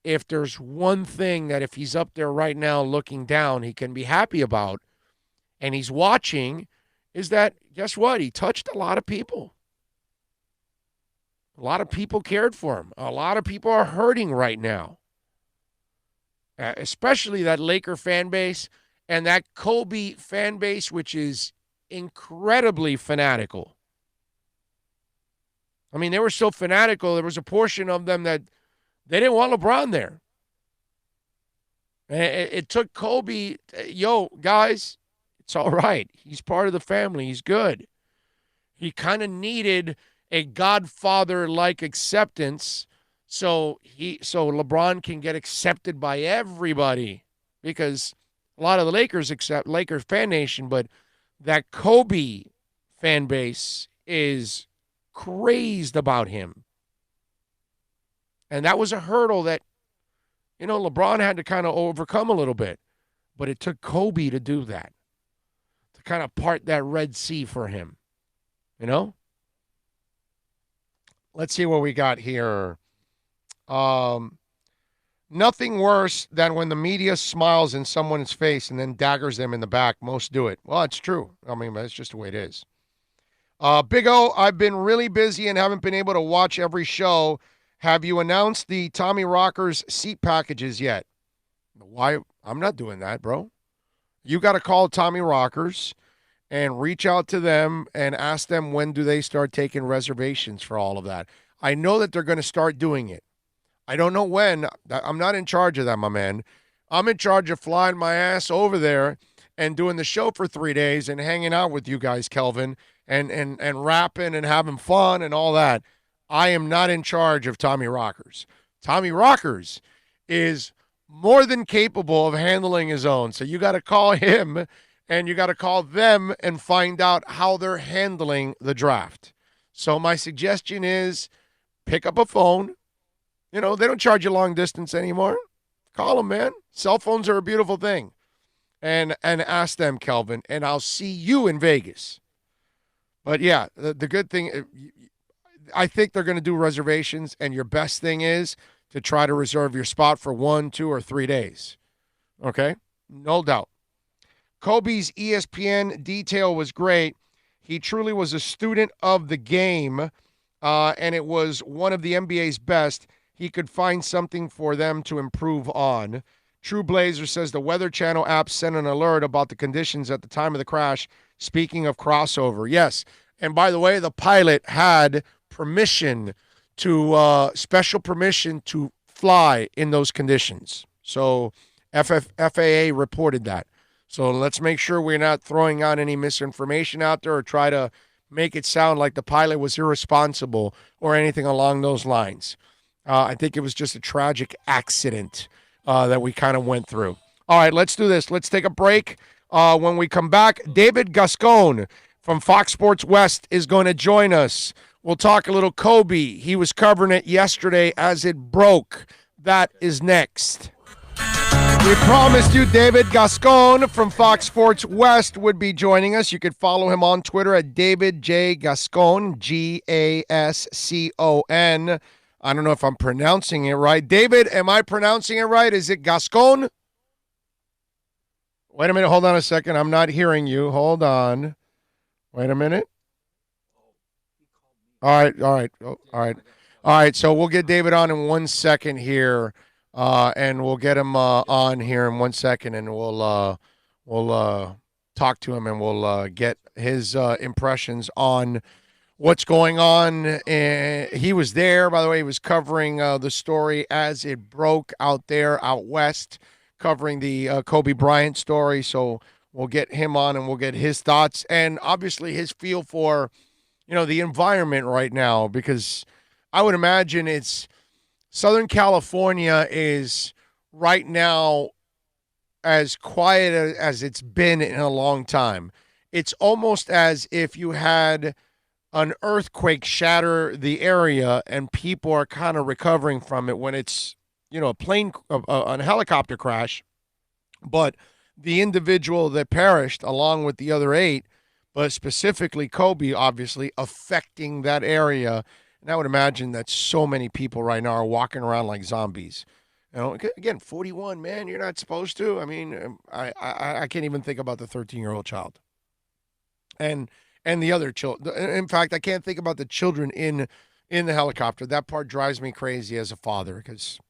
if there's one thing that if he's up there right now looking down, he can be happy about, and he's watching, is that, guess what? He touched a lot of people. A lot of people cared for him. A lot of people are hurting right now, especially that Laker fan base and that Kobe fan base, which is incredibly fanatical. I mean, they were so fanatical, there was a portion of them that they didn't want LeBron there. And it took Kobe, guys, it's all right. He's part of the family. He's good. He kind of needed a godfather-like acceptance so LeBron can get accepted by everybody, because a lot of the Lakers accept Lakers fan nation, but that Kobe fan base is crazed about him. And that was a hurdle that, LeBron had to kind of overcome a little bit. But it took Kobe to do that, to kind of part that Red Sea for him. Let's see what we got here. Nothing worse than when the media smiles in someone's face and then daggers them in the back. Most do it. Well, it's true. I mean, that's just the way it is. Big O, I've been really busy and haven't been able to watch every show. Have you announced the Tommy Rockers seat packages yet? Why? I'm not doing that, bro. You got to call Tommy Rockers and reach out to them and ask them when do they start taking reservations for all of that. I know that they're going to start doing it. I don't know when. I'm not in charge of that, my man. I'm in charge of flying my ass over there and doing the show for 3 days and hanging out with you guys, Kelvin, and rapping and having fun and all that. I am not in charge of Tommy Rockers. Tommy Rockers is more than capable of handling his own. So you got to call him and you got to call them and find out how they're handling the draft. So my suggestion is pick up a phone. They don't charge you long distance anymore. Call them, man. Cell phones are a beautiful thing. And ask them, Kelvin, and I'll see you in Vegas. But, yeah, the good thing, I think they're going to do reservations, and your best thing is to try to reserve your spot for 1, 2, or 3 days. Okay? No doubt. Kobe's ESPN detail was great. He truly was a student of the game, and it was one of the NBA's best. He could find something for them to improve on. True Blazer says the Weather Channel app sent an alert about the conditions at the time of the crash. Speaking of crossover, yes, And by the way, the pilot had special permission to fly in those conditions. So FAA reported that. So let's make sure we're not throwing out any misinformation out there or try to make it sound like the pilot was irresponsible or anything along those lines. I think it was just a tragic accident that we kind of went through. All right, let's do this. Let's take a break. When we come back, David Gascon from Fox Sports West is going to join us. We'll talk a little Kobe. He was covering it yesterday as it broke. That is next. We promised you David Gascon from Fox Sports West would be joining us. You could follow him on Twitter at David J. Gascon, Gascon. I don't know if I'm pronouncing it right. David, am I pronouncing it right? Is it Gascon? Wait a minute. Hold on a second. I'm not hearing you. Hold on. Wait a minute. All right. All right. So we'll get David on in 1 second here, and we'll get him on here in 1 second, and we'll talk to him, and we'll get his impressions on what's going on. He was there, by the way. He was covering the story as it broke out west, covering the Kobe Bryant story. So we'll get him on, and we'll get his thoughts and obviously his feel for, the environment right now, because I would imagine it's Southern California is right now as quiet as it's been in a long time. It's almost as if you had an earthquake shatter the area and people are kind of recovering from it when it's, a helicopter crash. But the individual that perished along with the other 8, but specifically Kobe, obviously affecting that area. And I would imagine that so many people right now are walking around like zombies. Again, 41, man, you're not supposed to. I mean, I can't even think about the 13-year-old child. And the other children. In fact, I can't think about the children in the helicopter. That part drives me crazy as a father because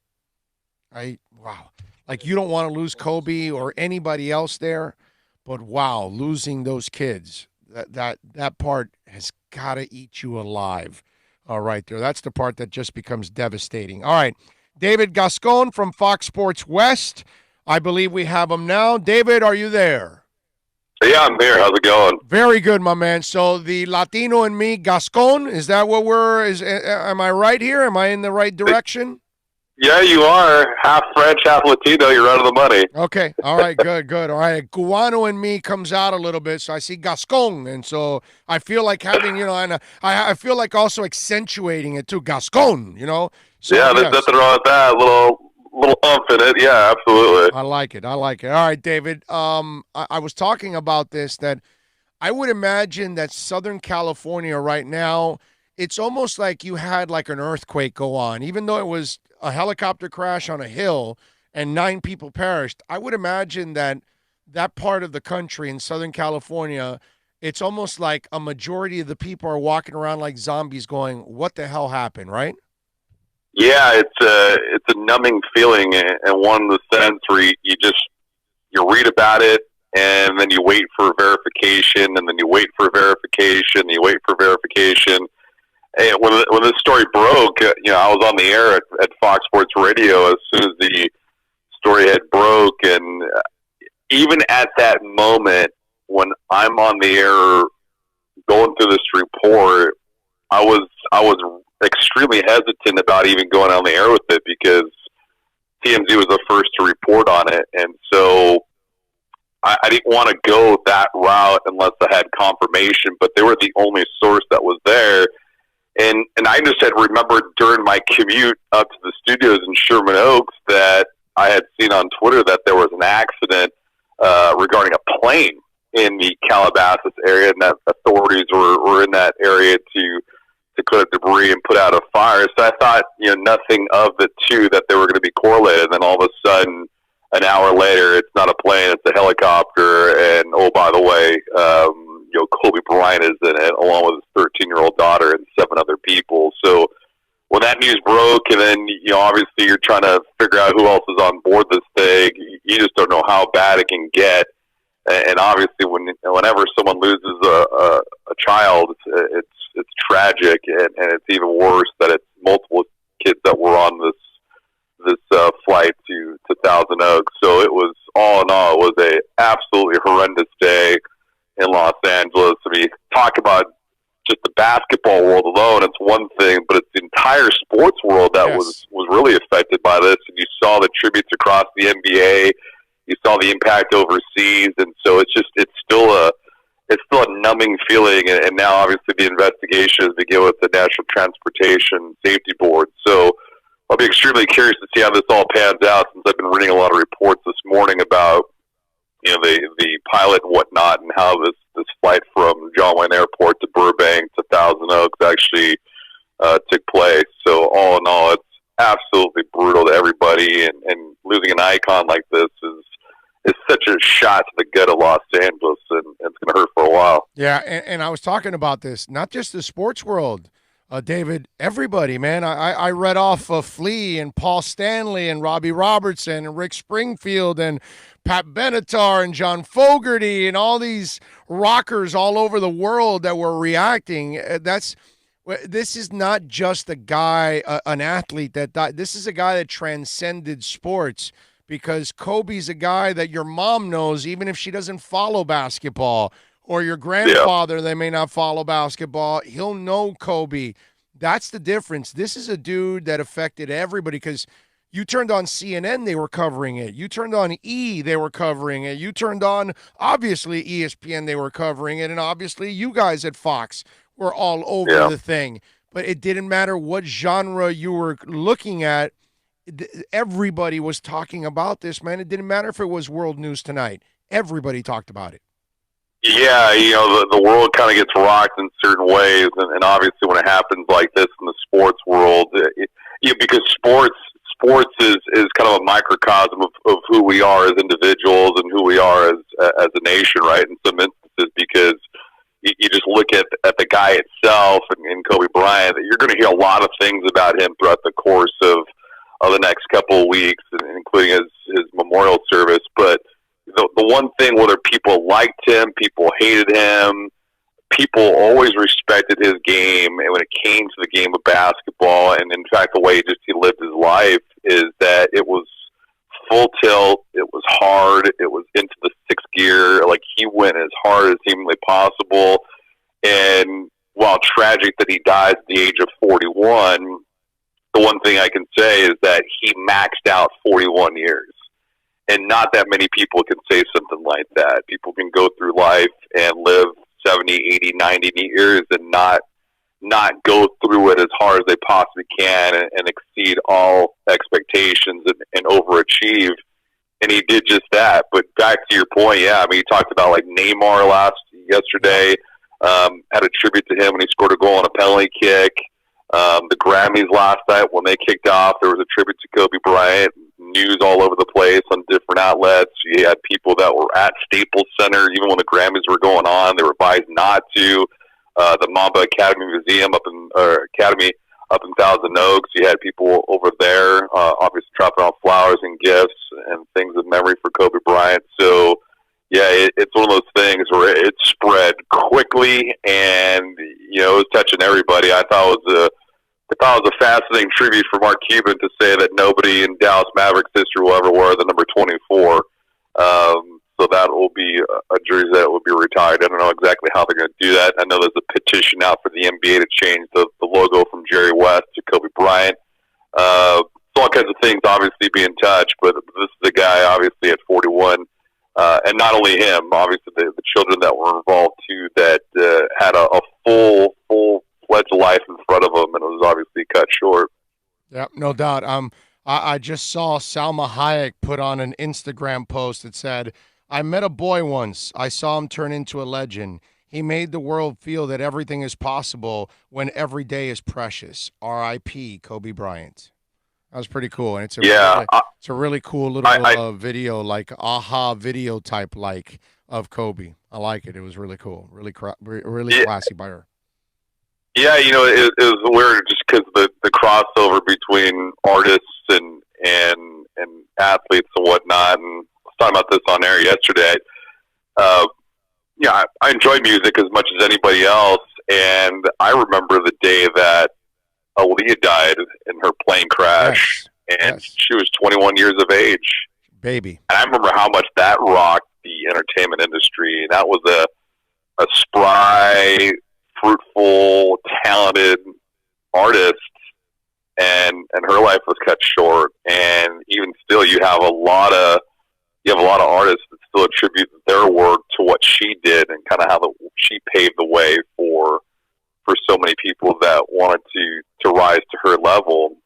like you don't want to lose Kobe or anybody else there, but wow, losing those kids, that part has got to eat you alive. Right there. That's the part that just becomes devastating. All right, David Gascon from Fox Sports West. I believe we have him now. David, are you there? Yeah, I'm here. How's it going? Very good, my man. So the Latino in me, Gascon, is that what am I right here? Am I in the right direction? Yeah, you are. Half French, half Latino. You're out of the money. Okay. All right. Good. All right. Cubano in me comes out a little bit, so I see Gascon, and so I feel like having, and I feel like also accentuating it too, Gascon. So, yeah, there's nothing wrong with that. Little umph in it. Yeah, absolutely. I like it. All right, David. I was talking about this, that I would imagine that Southern California right now, it's almost like you had like an earthquake go on, even though it was a helicopter crash on a hill and 9 people perished. I would imagine that part of the country in Southern California, it's almost like a majority of the people are walking around like zombies going, what the hell happened, right? Yeah, it's a numbing feeling, and one in the sense where you read about it, and then you wait for verification, and then you wait for verification, and you wait for verification. And when this story broke, I was on the air at Fox Sports Radio as soon as the story had broke, and even at that moment when I'm on the air going through this report, I was extremely hesitant about even going on the air with it because TMZ was the first to report on it, and so I didn't want to go that route unless I had confirmation. But they were the only source that was there. And I just had remembered during my commute up to the studios in Sherman Oaks that I had seen on Twitter that there was an accident regarding a plane in the Calabasas area, and that authorities were in that area to clear debris and put out a fire. So I thought, nothing of the two, that they were going to be correlated. And then all of a sudden, an hour later, it's not a plane, it's a helicopter. And, oh, by the way, Kobe Bryant is in it, along with his 13-year-old daughter and 7 other people. So when that news broke, and then, obviously you're trying to figure out who else is on board this thing, you just don't know how bad it can get. And obviously, whenever someone loses a child, it's tragic, and it's even worse that it's multiple kids that were on this flight to Thousand Oaks. So it was, all in all, it was a absolutely horrendous day in Los Angeles. I mean, talk about just the basketball world alone, it's one thing, but it's the entire sports world that was really affected by this. And you saw the tributes across the NBA, you saw the impact overseas, and so it's still a numbing feeling. And now, obviously, the investigation is begin with the National Transportation Safety Board. So I'll be extremely curious to see how this all pans out, since I've been reading a lot of reports this morning about the pilot and whatnot, and how this flight from John Wayne Airport to Burbank to Thousand Oaks actually took place. So all in all, it's absolutely brutal to everybody, and losing an icon like this is such a shot to the gut of Los Angeles, and it's going to hurt for a while. Yeah, and I was talking about this, not just the sports world, David, everybody, man. I read off Flea and Paul Stanley and Robbie Robertson and Rick Springfield and Pat Benatar and John Fogerty and all these rockers all over the world that were reacting. This is not just a guy, an athlete that died. This is a guy that transcended sports, because Kobe's a guy that your mom knows, even if she doesn't follow basketball, or your grandfather, they may not follow basketball. He'll know Kobe. That's the difference. This is a dude that affected everybody, because you turned on CNN, they were covering it. You turned on E, they were covering it. You turned on, obviously, ESPN, they were covering it. And obviously, you guys at Fox were all over the thing. But it didn't matter what genre you were looking at. Everybody was talking about this, man. It didn't matter if it was World News Tonight. Everybody talked about it. Yeah, the world kind of gets rocked in certain ways, and obviously when it happens like this in the sports world, because sports is kind of a microcosm of who we are as individuals and who we are as a nation, right? In some instances, because you just look at the guy itself and Kobe Bryant, you're going to hear a lot of things about him throughout the course of the next couple of weeks, including his memorial service, but the one thing, whether people liked him, people hated him, people always respected his game. And when it came to the game of basketball, and in fact the way he lived his life, is that it was full tilt, it was hard, it was into the sixth gear. Like, he went as hard as humanly possible. And while tragic that he dies at the age of 41, the one thing I can say is that he maxed out 41 years. And not that many people can say something like that. People can go through life and live 70, 80, 90 years and not go through it as hard as they possibly can and exceed all expectations and overachieve. And he did just that. But back to your point, yeah, I mean, you talked about like Neymar yesterday, had a tribute to him when he scored a goal on a penalty kick. The Grammys last night, when they kicked off, there was a tribute to Kobe Bryant. News all over the place on different outlets. You had people that were at Staples Center, even when the Grammys were going on, they were advised not to. The Mamba Academy Museum up in Thousand Oaks, you had people over there, obviously dropping off flowers and gifts and things of memory for Kobe Bryant. So, yeah, it's one of those things where it spread quickly, and it was touching everybody. I thought it was a fascinating tribute for Mark Cuban to say that nobody in Dallas Mavericks history will ever wear the number 24. So that will be a jersey that will be retired. I don't know exactly how they're going to do that. I know there's a petition out for the NBA to change the logo from Jerry West to Kobe Bryant. So all kinds of things obviously being touched, but this is a guy obviously at 41. And not only him, obviously the children that were involved too, that had a full-fledged life in front of them, and it was obviously cut short. Yeah, no doubt. I just saw Salma Hayek put on an Instagram post that said, "I met a boy once. I saw him turn into a legend. He made the world feel that everything is possible when every day is precious. R.I.P. Kobe Bryant." That was pretty cool, and it's a really cool little video, like aha video type of Kobe. I like it. It was really cool, really classy by her. Yeah, it was weird just because the crossover between artists and athletes and whatnot. And I was talking about this on air yesterday. I enjoy music as much as anybody else, and I remember the day that Aaliyah died in her plane crash, and she was 21 years of age. Baby. And I remember how much that rocked the entertainment industry. That was a spry, fruitful, talented artist, and her life was cut short. And even still, you have a lot of artists that still attribute their work to what she did and kind of how she paved the way for so many people that wanted to rise to her level.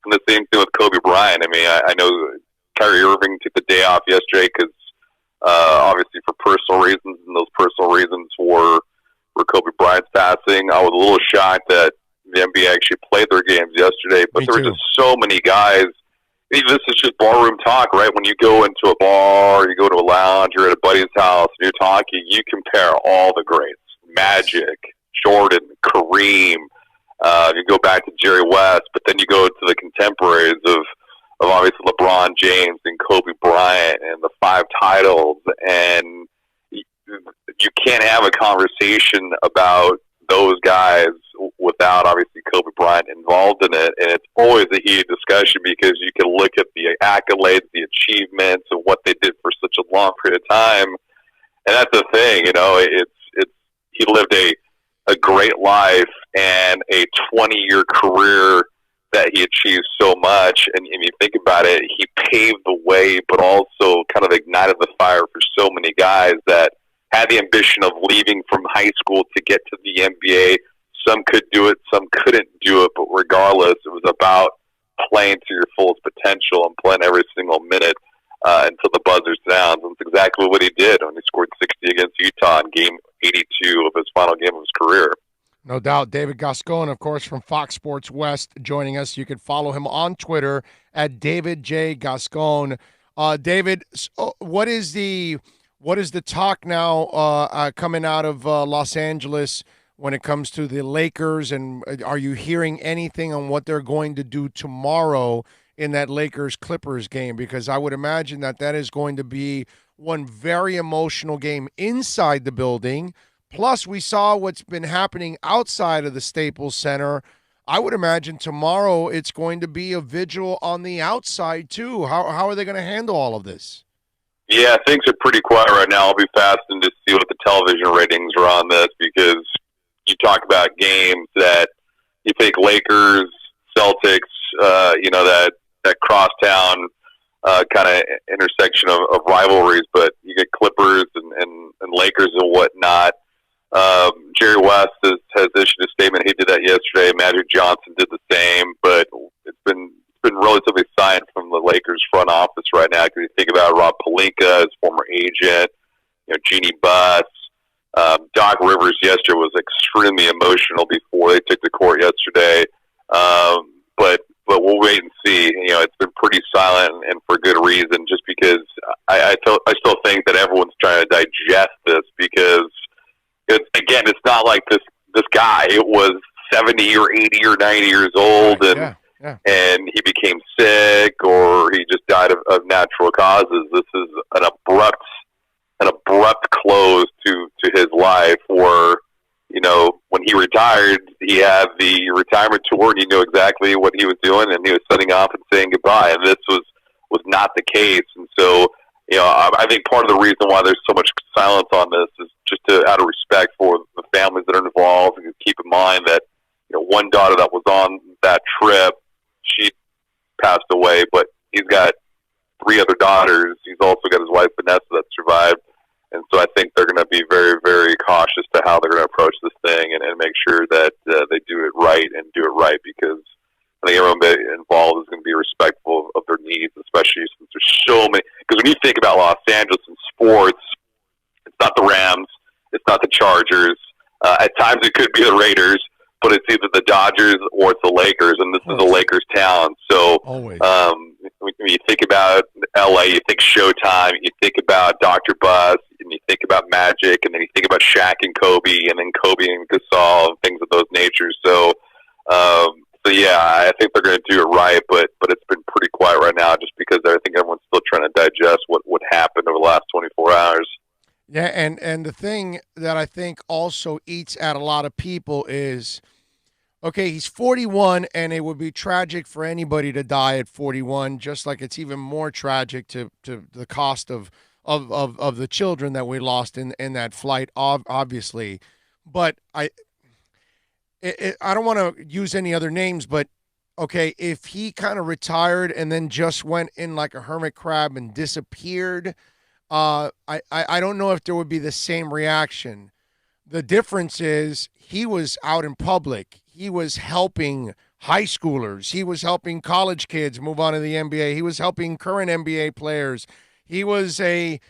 And the same thing with Kobe Bryant. I mean, I know Kyrie Irving took the day off yesterday because obviously for personal reasons, and those personal reasons were Kobe Bryant's passing. I was a little shocked that the NBA actually played their games yesterday, but there were just so many guys. I mean, this is just barroom talk, right? When you go into a bar, you go to a lounge, you're at a buddy's house, and you're talking, you compare all the greats. Magic, Jordan, Kareem, you go back to Jerry West, but then you go to the contemporaries of obviously LeBron James and Kobe Bryant and the 5 titles, and you can't have a conversation about those guys without obviously Kobe Bryant involved in it. And it's always a heated discussion because you can look at the accolades, the achievements, and what they did for such a long period of time. And that's the thing, he lived a great life and a 20-year career that he achieved so much. And if you think about it, he paved the way, but also kind of ignited the fire for so many guys that had the ambition of leaving from high school to get to the NBA. Some could do it, some couldn't do it, but regardless, it was about playing to your fullest potential and playing every single minute until the buzzer sounds. And that's exactly what he did when he scored 60 against Utah in game 82 of his final game of his career. No doubt. David Gascon, of course, from Fox Sports West, joining us. You can follow him on Twitter at David J. Gascon. David, what is the talk now coming out of Los Angeles when it comes to the Lakers? And are you hearing anything on what they're going to do tomorrow in that Lakers-Clippers game? Because I would imagine that is going to be one very emotional game inside the building. Plus, we saw what's been happening outside of the Staples Center. I would imagine tomorrow it's going to be a vigil on the outside, too. How are they going to handle all of this? Yeah, things are pretty quiet right now. I'll be fascinated to see what the television ratings are on this because you talk about games that you think Lakers, Celtics, that crosstown kind of intersection of rivalries, but you get Clippers and Lakers and whatnot. Jerry West has issued a statement. He did that yesterday. Magic Johnson did the same, but it's been relatively silent from the Lakers front office right now. Because you think about Rob Pelinka, his former agent, Jeannie Buss, Doc Rivers yesterday was extremely emotional before they took the court yesterday. But we'll wait and see. It's been pretty silent and for good reason. Just because I still think that everyone's trying to digest this because. It's not like this guy. It was 70 or 80 or 90 years old, and he became sick, or he just died of natural causes. This is an abrupt close to his life. Where when he retired, he had the retirement tour, and he knew exactly what he was doing, and he was setting off and saying goodbye. And this was not the case, and so. I think part of the reason why there's so much silence on this is just out of respect for the families that are involved, and keep in mind that one daughter that was on that trip, she passed away, but he's got 3 other daughters. He's also got his wife Vanessa that survived, and so I think they're going to be very, very cautious to how they're going to approach this thing and make sure that they do it right because. I think everyone involved is going to be respectful of their needs, especially since there's so many. Because when you think about Los Angeles and sports, it's not the Rams, it's not the Chargers. At times it could be the Raiders, but it's either the Dodgers or it's the Lakers, and this is a Lakers town. So when you think about LA, you think Showtime, you think about Dr. Buzz, and you think about Magic, and then you think about Shaq and Kobe, and then Kobe and Gasol, and things of those natures. So yeah, I think they're going to do it right, but it's been pretty quiet right now just because I think everyone's still trying to digest what happened over the last 24 hours. Yeah, and the thing that I think also eats at a lot of people is, okay, he's 41, and it would be tragic for anybody to die at 41, just like it's even more tragic to the cost of the children that we lost in that flight, obviously. But I don't want to use any other names, but okay, if he kind of retired and then just went in like a hermit crab and disappeared, I don't know if there would be the same reaction. The difference is he was out in public. He was helping high schoolers. He was helping college kids move on to the NBA. He was helping current NBA players. He was a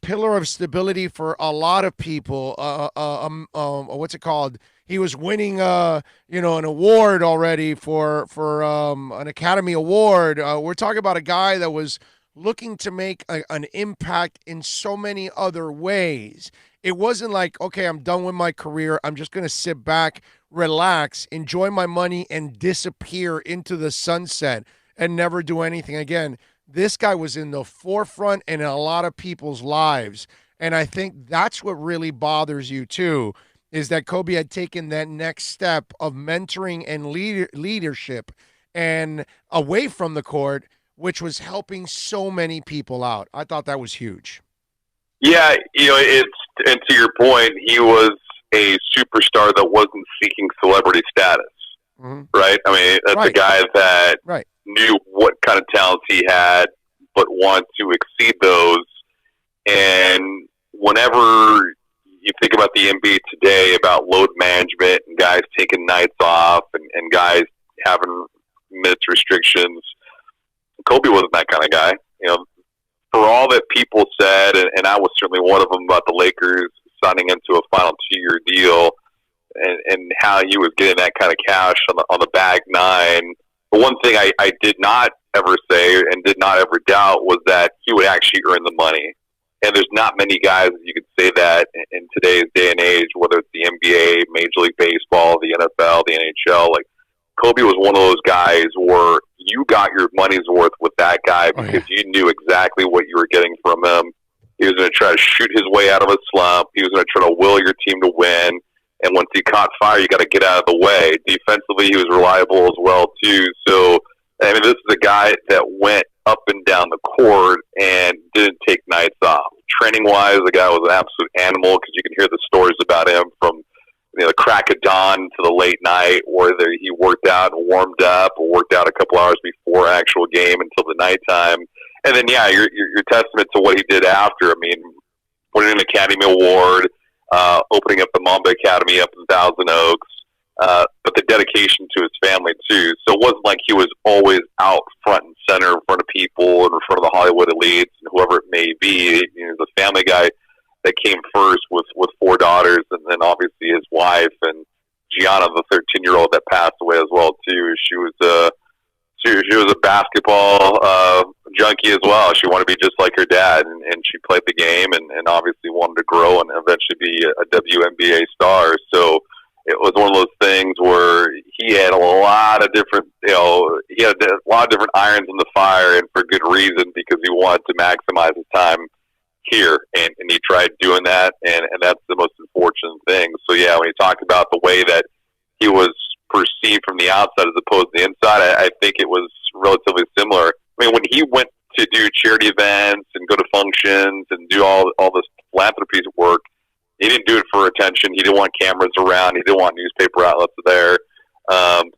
pillar of stability for a lot of people. What's it called? He was winning, an award already for an Academy Award. We're talking about a guy that was looking to make an impact in so many other ways. It wasn't like, okay, I'm done with my career. I'm just going to sit back, relax, enjoy my money, and disappear into the sunset and never do anything again. This guy was in the forefront in a lot of people's lives. And I think that's what really bothers you, too, is that Kobe had taken that next step of mentoring and leadership and away from the court, which was helping so many people out. I thought that was huge. Yeah, and to your point, he was a superstar that wasn't seeking celebrity status, right? I mean, that's a guy that knew what kind of talents he had, but wanted to exceed those. And whenever you think about the NBA today, about load management and guys taking nights off and guys having minutes restrictions, Kobe wasn't that kind of guy. For all that people said, and I was certainly one of them, about the Lakers signing into a final 2-year deal and how he was getting that kind of cash on the bag nine. But one thing I did not ever say and did not ever doubt was that he would actually earn the money. And there's not many guys you could say that in today's day and age, whether it's the NBA, Major League Baseball, the NFL, the NHL. Like, Kobe was one of those guys where you got your money's worth with that guy because you knew exactly what you were getting from him. He was going to try to shoot his way out of a slump. He was going to try to will your team to win. And once he caught fire, you got to get out of the way. Defensively, he was reliable as well, too. So, I mean, this is a guy that went up and down the court and didn't take nights off. Training-wise, the guy was an absolute animal because you can hear the stories about him from the crack of dawn to the late night, whether he worked out and warmed up or worked out a couple hours before actual game until the nighttime. And then, your testament to what he did after. I mean, winning an Academy Award, opening up the Mamba Academy up in Thousand Oaks, but the dedication to his family, too. So it wasn't like he was always out front and center in front of people and in front of the Hollywood elites and whoever it may be. He was a family guy that came first with 4 daughters, and then obviously his wife, and Gianna, the 13-year-old that passed away as well, too. She was a basketball junkie as well. She wanted to be just like her dad, and she played the game and obviously wanted to grow and eventually be a WNBA star. So it was one of those things where he had a lot of different, he had a lot of different irons in the fire, and for good reason, because he wanted to maximize his time here, and he tried doing that, and that's the most unfortunate thing. So when you talk about the way that he was perceived from the outside as opposed to the inside, I think it was relatively similar. I mean, when he went to do charity events and go to functions and do all this philanthropy work, he didn't do it for attention. He didn't want cameras around. He didn't want newspaper outlets there.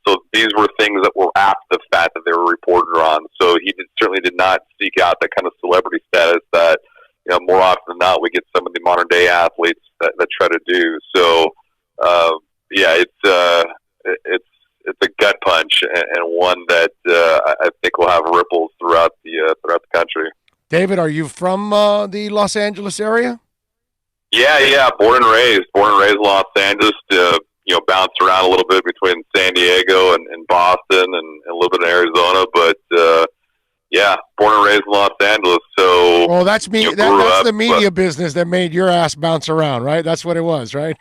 So these were things that were after the fact that they were reported on. So he certainly did not seek out that kind of celebrity status that, more often than not, we get some of the modern day athletes that try to do. So, it's a gut punch, and one that I think will have ripples throughout the country. David, are you from the Los Angeles area? Yeah, born and raised in Los Angeles. Bounced around a little bit between San Diego and Boston and a little bit in Arizona, but born and raised in Los Angeles. So, well, that's me. That's the media business that made your ass bounce around, right? That's what it was, right?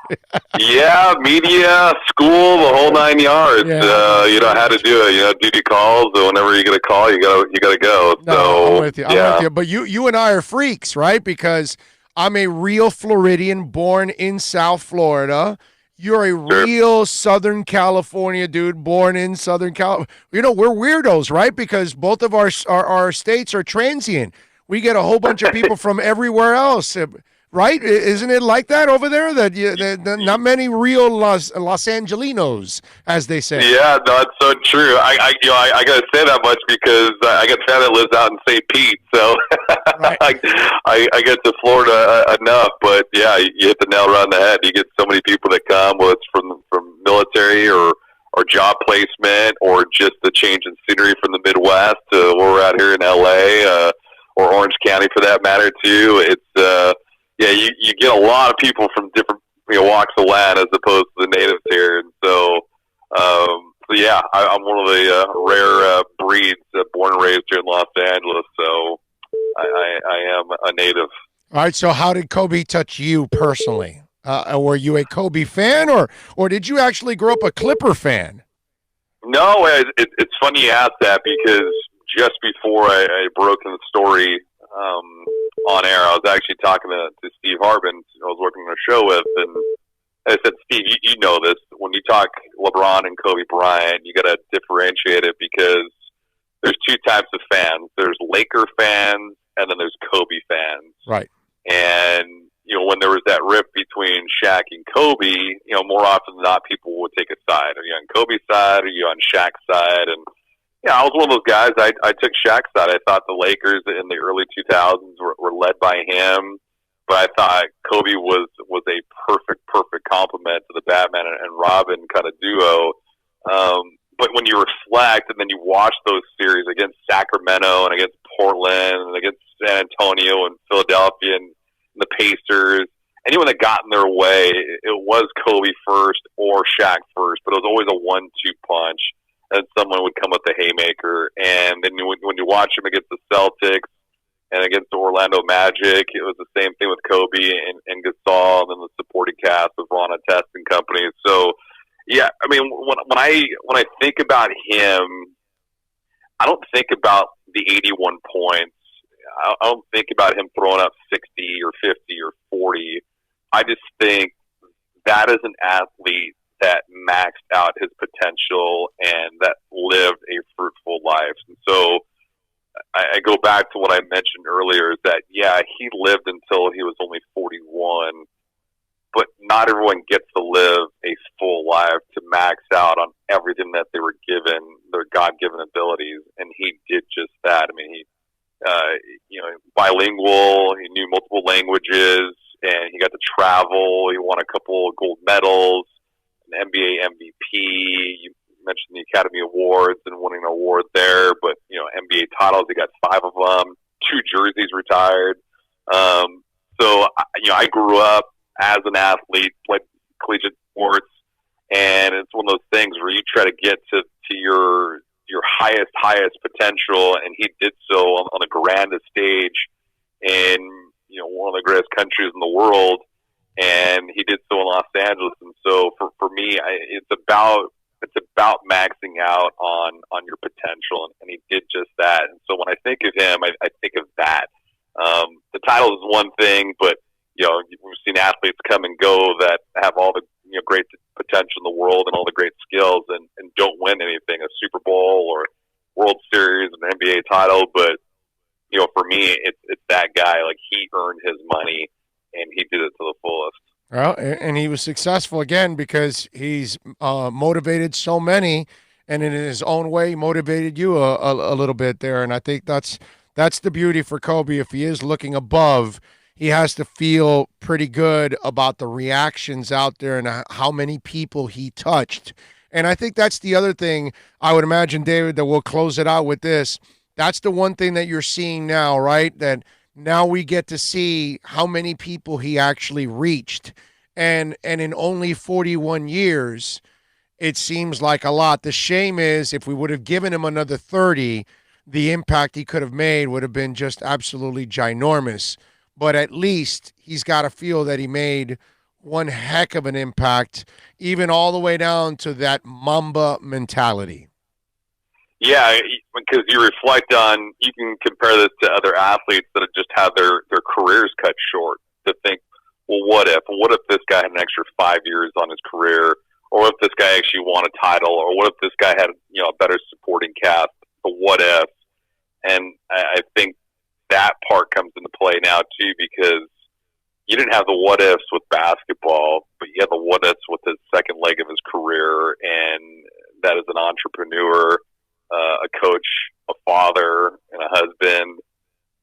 Media, school, the whole 9 yards. You know how to do it. Duty calls. So whenever you get a call, you gotta go. No, so I'm with you. I'm with you. But you and I are freaks, right? Because I'm a real Floridian born in South Florida. You're a real Southern California dude born in Southern California. You know, we're weirdos, right? Because both of our states are transient. We get a whole bunch of people from everywhere else, right? Isn't it like that over there? That not many real Los Angelinos, as they say. Yeah, no, it's so true. I gotta say that much because I got a fan that lives out in St. Pete, so right. I get to Florida enough. But yeah, you hit the nail right on the head. You get so many people that come, whether it's from military or job placement or just the change in scenery from the Midwest to where we're out here in LA or Orange County for that matter too. It's you get a lot of people from different walks of land as opposed to the natives here, and so yeah, I'm one of the rare breeds born and raised here in Los Angeles, so I am a native. All right, so how did Kobe touch you personally? Were you a Kobe fan, or did you actually grow up a Clipper fan? No, it's funny you ask that because just before I broke in the story on air, I was actually talking to Steve Harbin, who I was working on a show with, and I said, Steve, you know this. When you talk LeBron and Kobe Bryant, you got to differentiate it because there's two types of fans. There's Laker fans, and then there's Kobe fans. Right. And when there was that rift between Shaq and Kobe, more often than not, people would take a side. Are you on Kobe's side? Are you on Shaq's side? And I was one of those guys. I took Shaq's side. I thought the Lakers in the early 2000s were led by him, but I thought Kobe was a perfect complement to the Batman and Robin kind of duo. But when you reflect and then you watch those series against Sacramento and against Portland and against San Antonio and Philadelphia and the Pacers, anyone that got in their way, it was Kobe first or Shaq first, but it was always a 1-2 punch. And someone would come with the haymaker. And then when you watch him against the Celtics and against the Orlando Magic, it was the same thing with Kobe and Gasol and then the supporting cast with Ron Artest and company. So, yeah, I mean, when I think about him, I don't think about the 81 points. I don't think about him throwing up 60 or 50 or 40. I just think that is an athlete that maxed out his potential and that lived a fruitful life. And so I go back to what I mentioned earlier is that, yeah, he lived until he was only 41, but not everyone gets to live a full life to max out on everything that they were given, their God-given abilities, and he did just that. I mean, he bilingual, he knew multiple languages, and he got to travel. He won a couple of gold medals, an NBA MVP. You mentioned the Academy Awards and winning an award there, but NBA titles, he got 5 of them, 2 jerseys retired. So I grew up as an athlete, played collegiate sports, and it's one of those things where you try to get to your highest potential, and he did so on the grandest stage in one of the greatest countries in the world, and he did so in Los Angeles. And so for me, it's about maxing out on your potential, and he did just that. And so when I think of him, I think of that. The title is one thing, but we've seen athletes come and go that have all the great potential in the world and all the great skills and don't win anything, a Super Bowl or World Series, an NBA title. But for me, it's that guy. Like, he earned his money and he did it to the fullest. Well, and he was successful again because he's motivated so many, and in his own way motivated you a little bit there. And I think that's the beauty for Kobe. If he is looking above, he has to feel pretty good about the reactions out there and how many people he touched. And I think that's the other thing I would imagine, David, that we'll close it out with this. That's the one thing that you're seeing now, right? That now we get to see how many people he actually reached. And in only 41 years, it seems like a lot. The shame is if we would have given him another 30, the impact he could have made would have been just absolutely ginormous. But at least he's got to feel that he made one heck of an impact, even all the way down to that Mamba mentality. Yeah, because you reflect on, you can compare this to other athletes that have just had their careers cut short. to think, well, what if? What if this guy had an extra 5 years on his career? Or what if this guy actually won a title? Or what if this guy had, a better supporting cast? The what if? And I think that part comes into play now, too, because you didn't have the what ifs with basketball, but you had the what ifs with his second leg of his career, and that is an entrepreneur, a coach, a father, and a husband.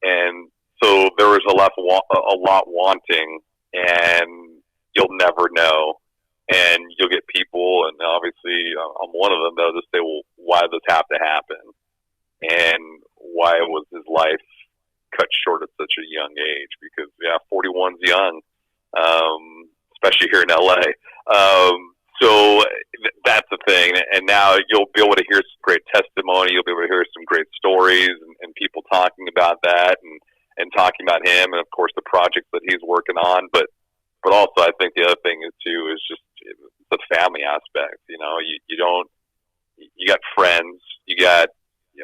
And so there was a lot wanting, and you'll never know. And you'll get people, and obviously I'm one of them, they'll just say, well, why does this have to happen? And why was his life cut short at such a young age? Because 41's young, especially here in LA. So that's the thing. And now you'll be able to hear some great testimony. You'll be able to hear some great stories and people talking about that and talking about him, and of course the projects that he's working on. But also, I think the other thing is just the family aspect. You got friends, you got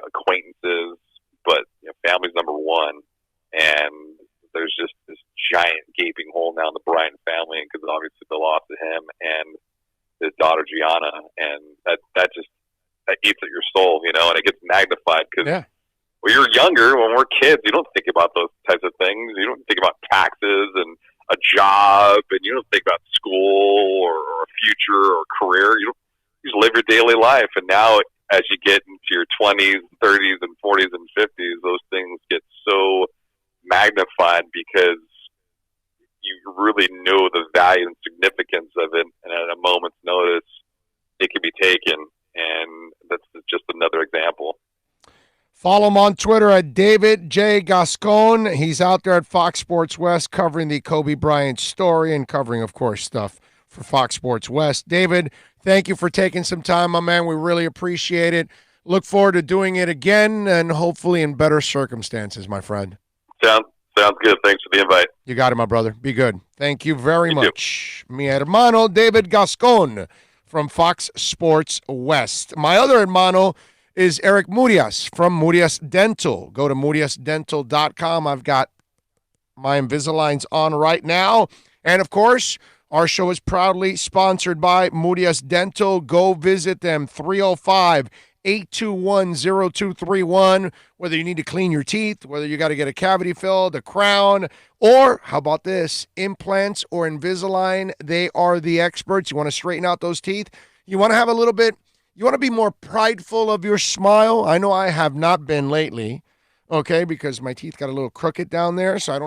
acquaintances, but family's number one. And there's just this giant gaping hole now in the Bryant family, because obviously the loss of him and his daughter Gianna, and that eats at your soul, and it gets magnified because when you're younger, when we're kids, you don't think about those types of things. You don't think about taxes and a job, and you don't think about school or a future or career. You just live your daily life. And now, as you get into your 20s, 30s, and 40s and 50s, those things get so magnified because you really know the value and significance of it, and at a moment's notice, it can be taken. And that's just another example. Follow him on Twitter at David J. Gascon. He's out there at Fox Sports West covering the Kobe Bryant story and covering, of course, stuff for Fox Sports West. David, thank you for taking some time, my man. We really appreciate it. Look forward to doing it again and hopefully in better circumstances, my friend. Sounds good. Thanks for the invite. You got it, my brother. Be good. Thank you very much. Mi hermano, David Gascon from Fox Sports West. My other hermano is Eric Murias from Murias Dental. Go to muriasdental.com. I've got my Invisaligns on right now. And, of course, our show is proudly sponsored by Murias Dental. Go visit them, 305-821-0231. Whether you need to clean your teeth, whether you got to get a cavity filled, a crown, or, how about this, implants or Invisalign, they are the experts. You want to straighten out those teeth? You want to have a little bit... You want to be more prideful of your smile? I know I have not been lately, okay, because my teeth got a little crooked down there, so I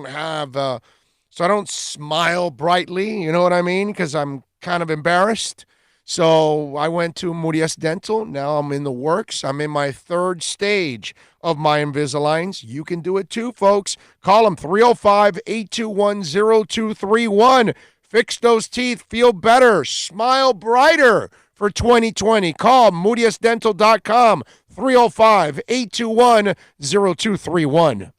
don't smile brightly, you know what I mean, because I'm kind of embarrassed. So I went to Murias Dental. Now I'm in the works. I'm in my third stage of my Invisaligns. You can do it too, folks. Call them 305-821-0231. Fix those teeth. Feel better. Smile brighter. For 2020, call muriasdental.com, 305-821-0231.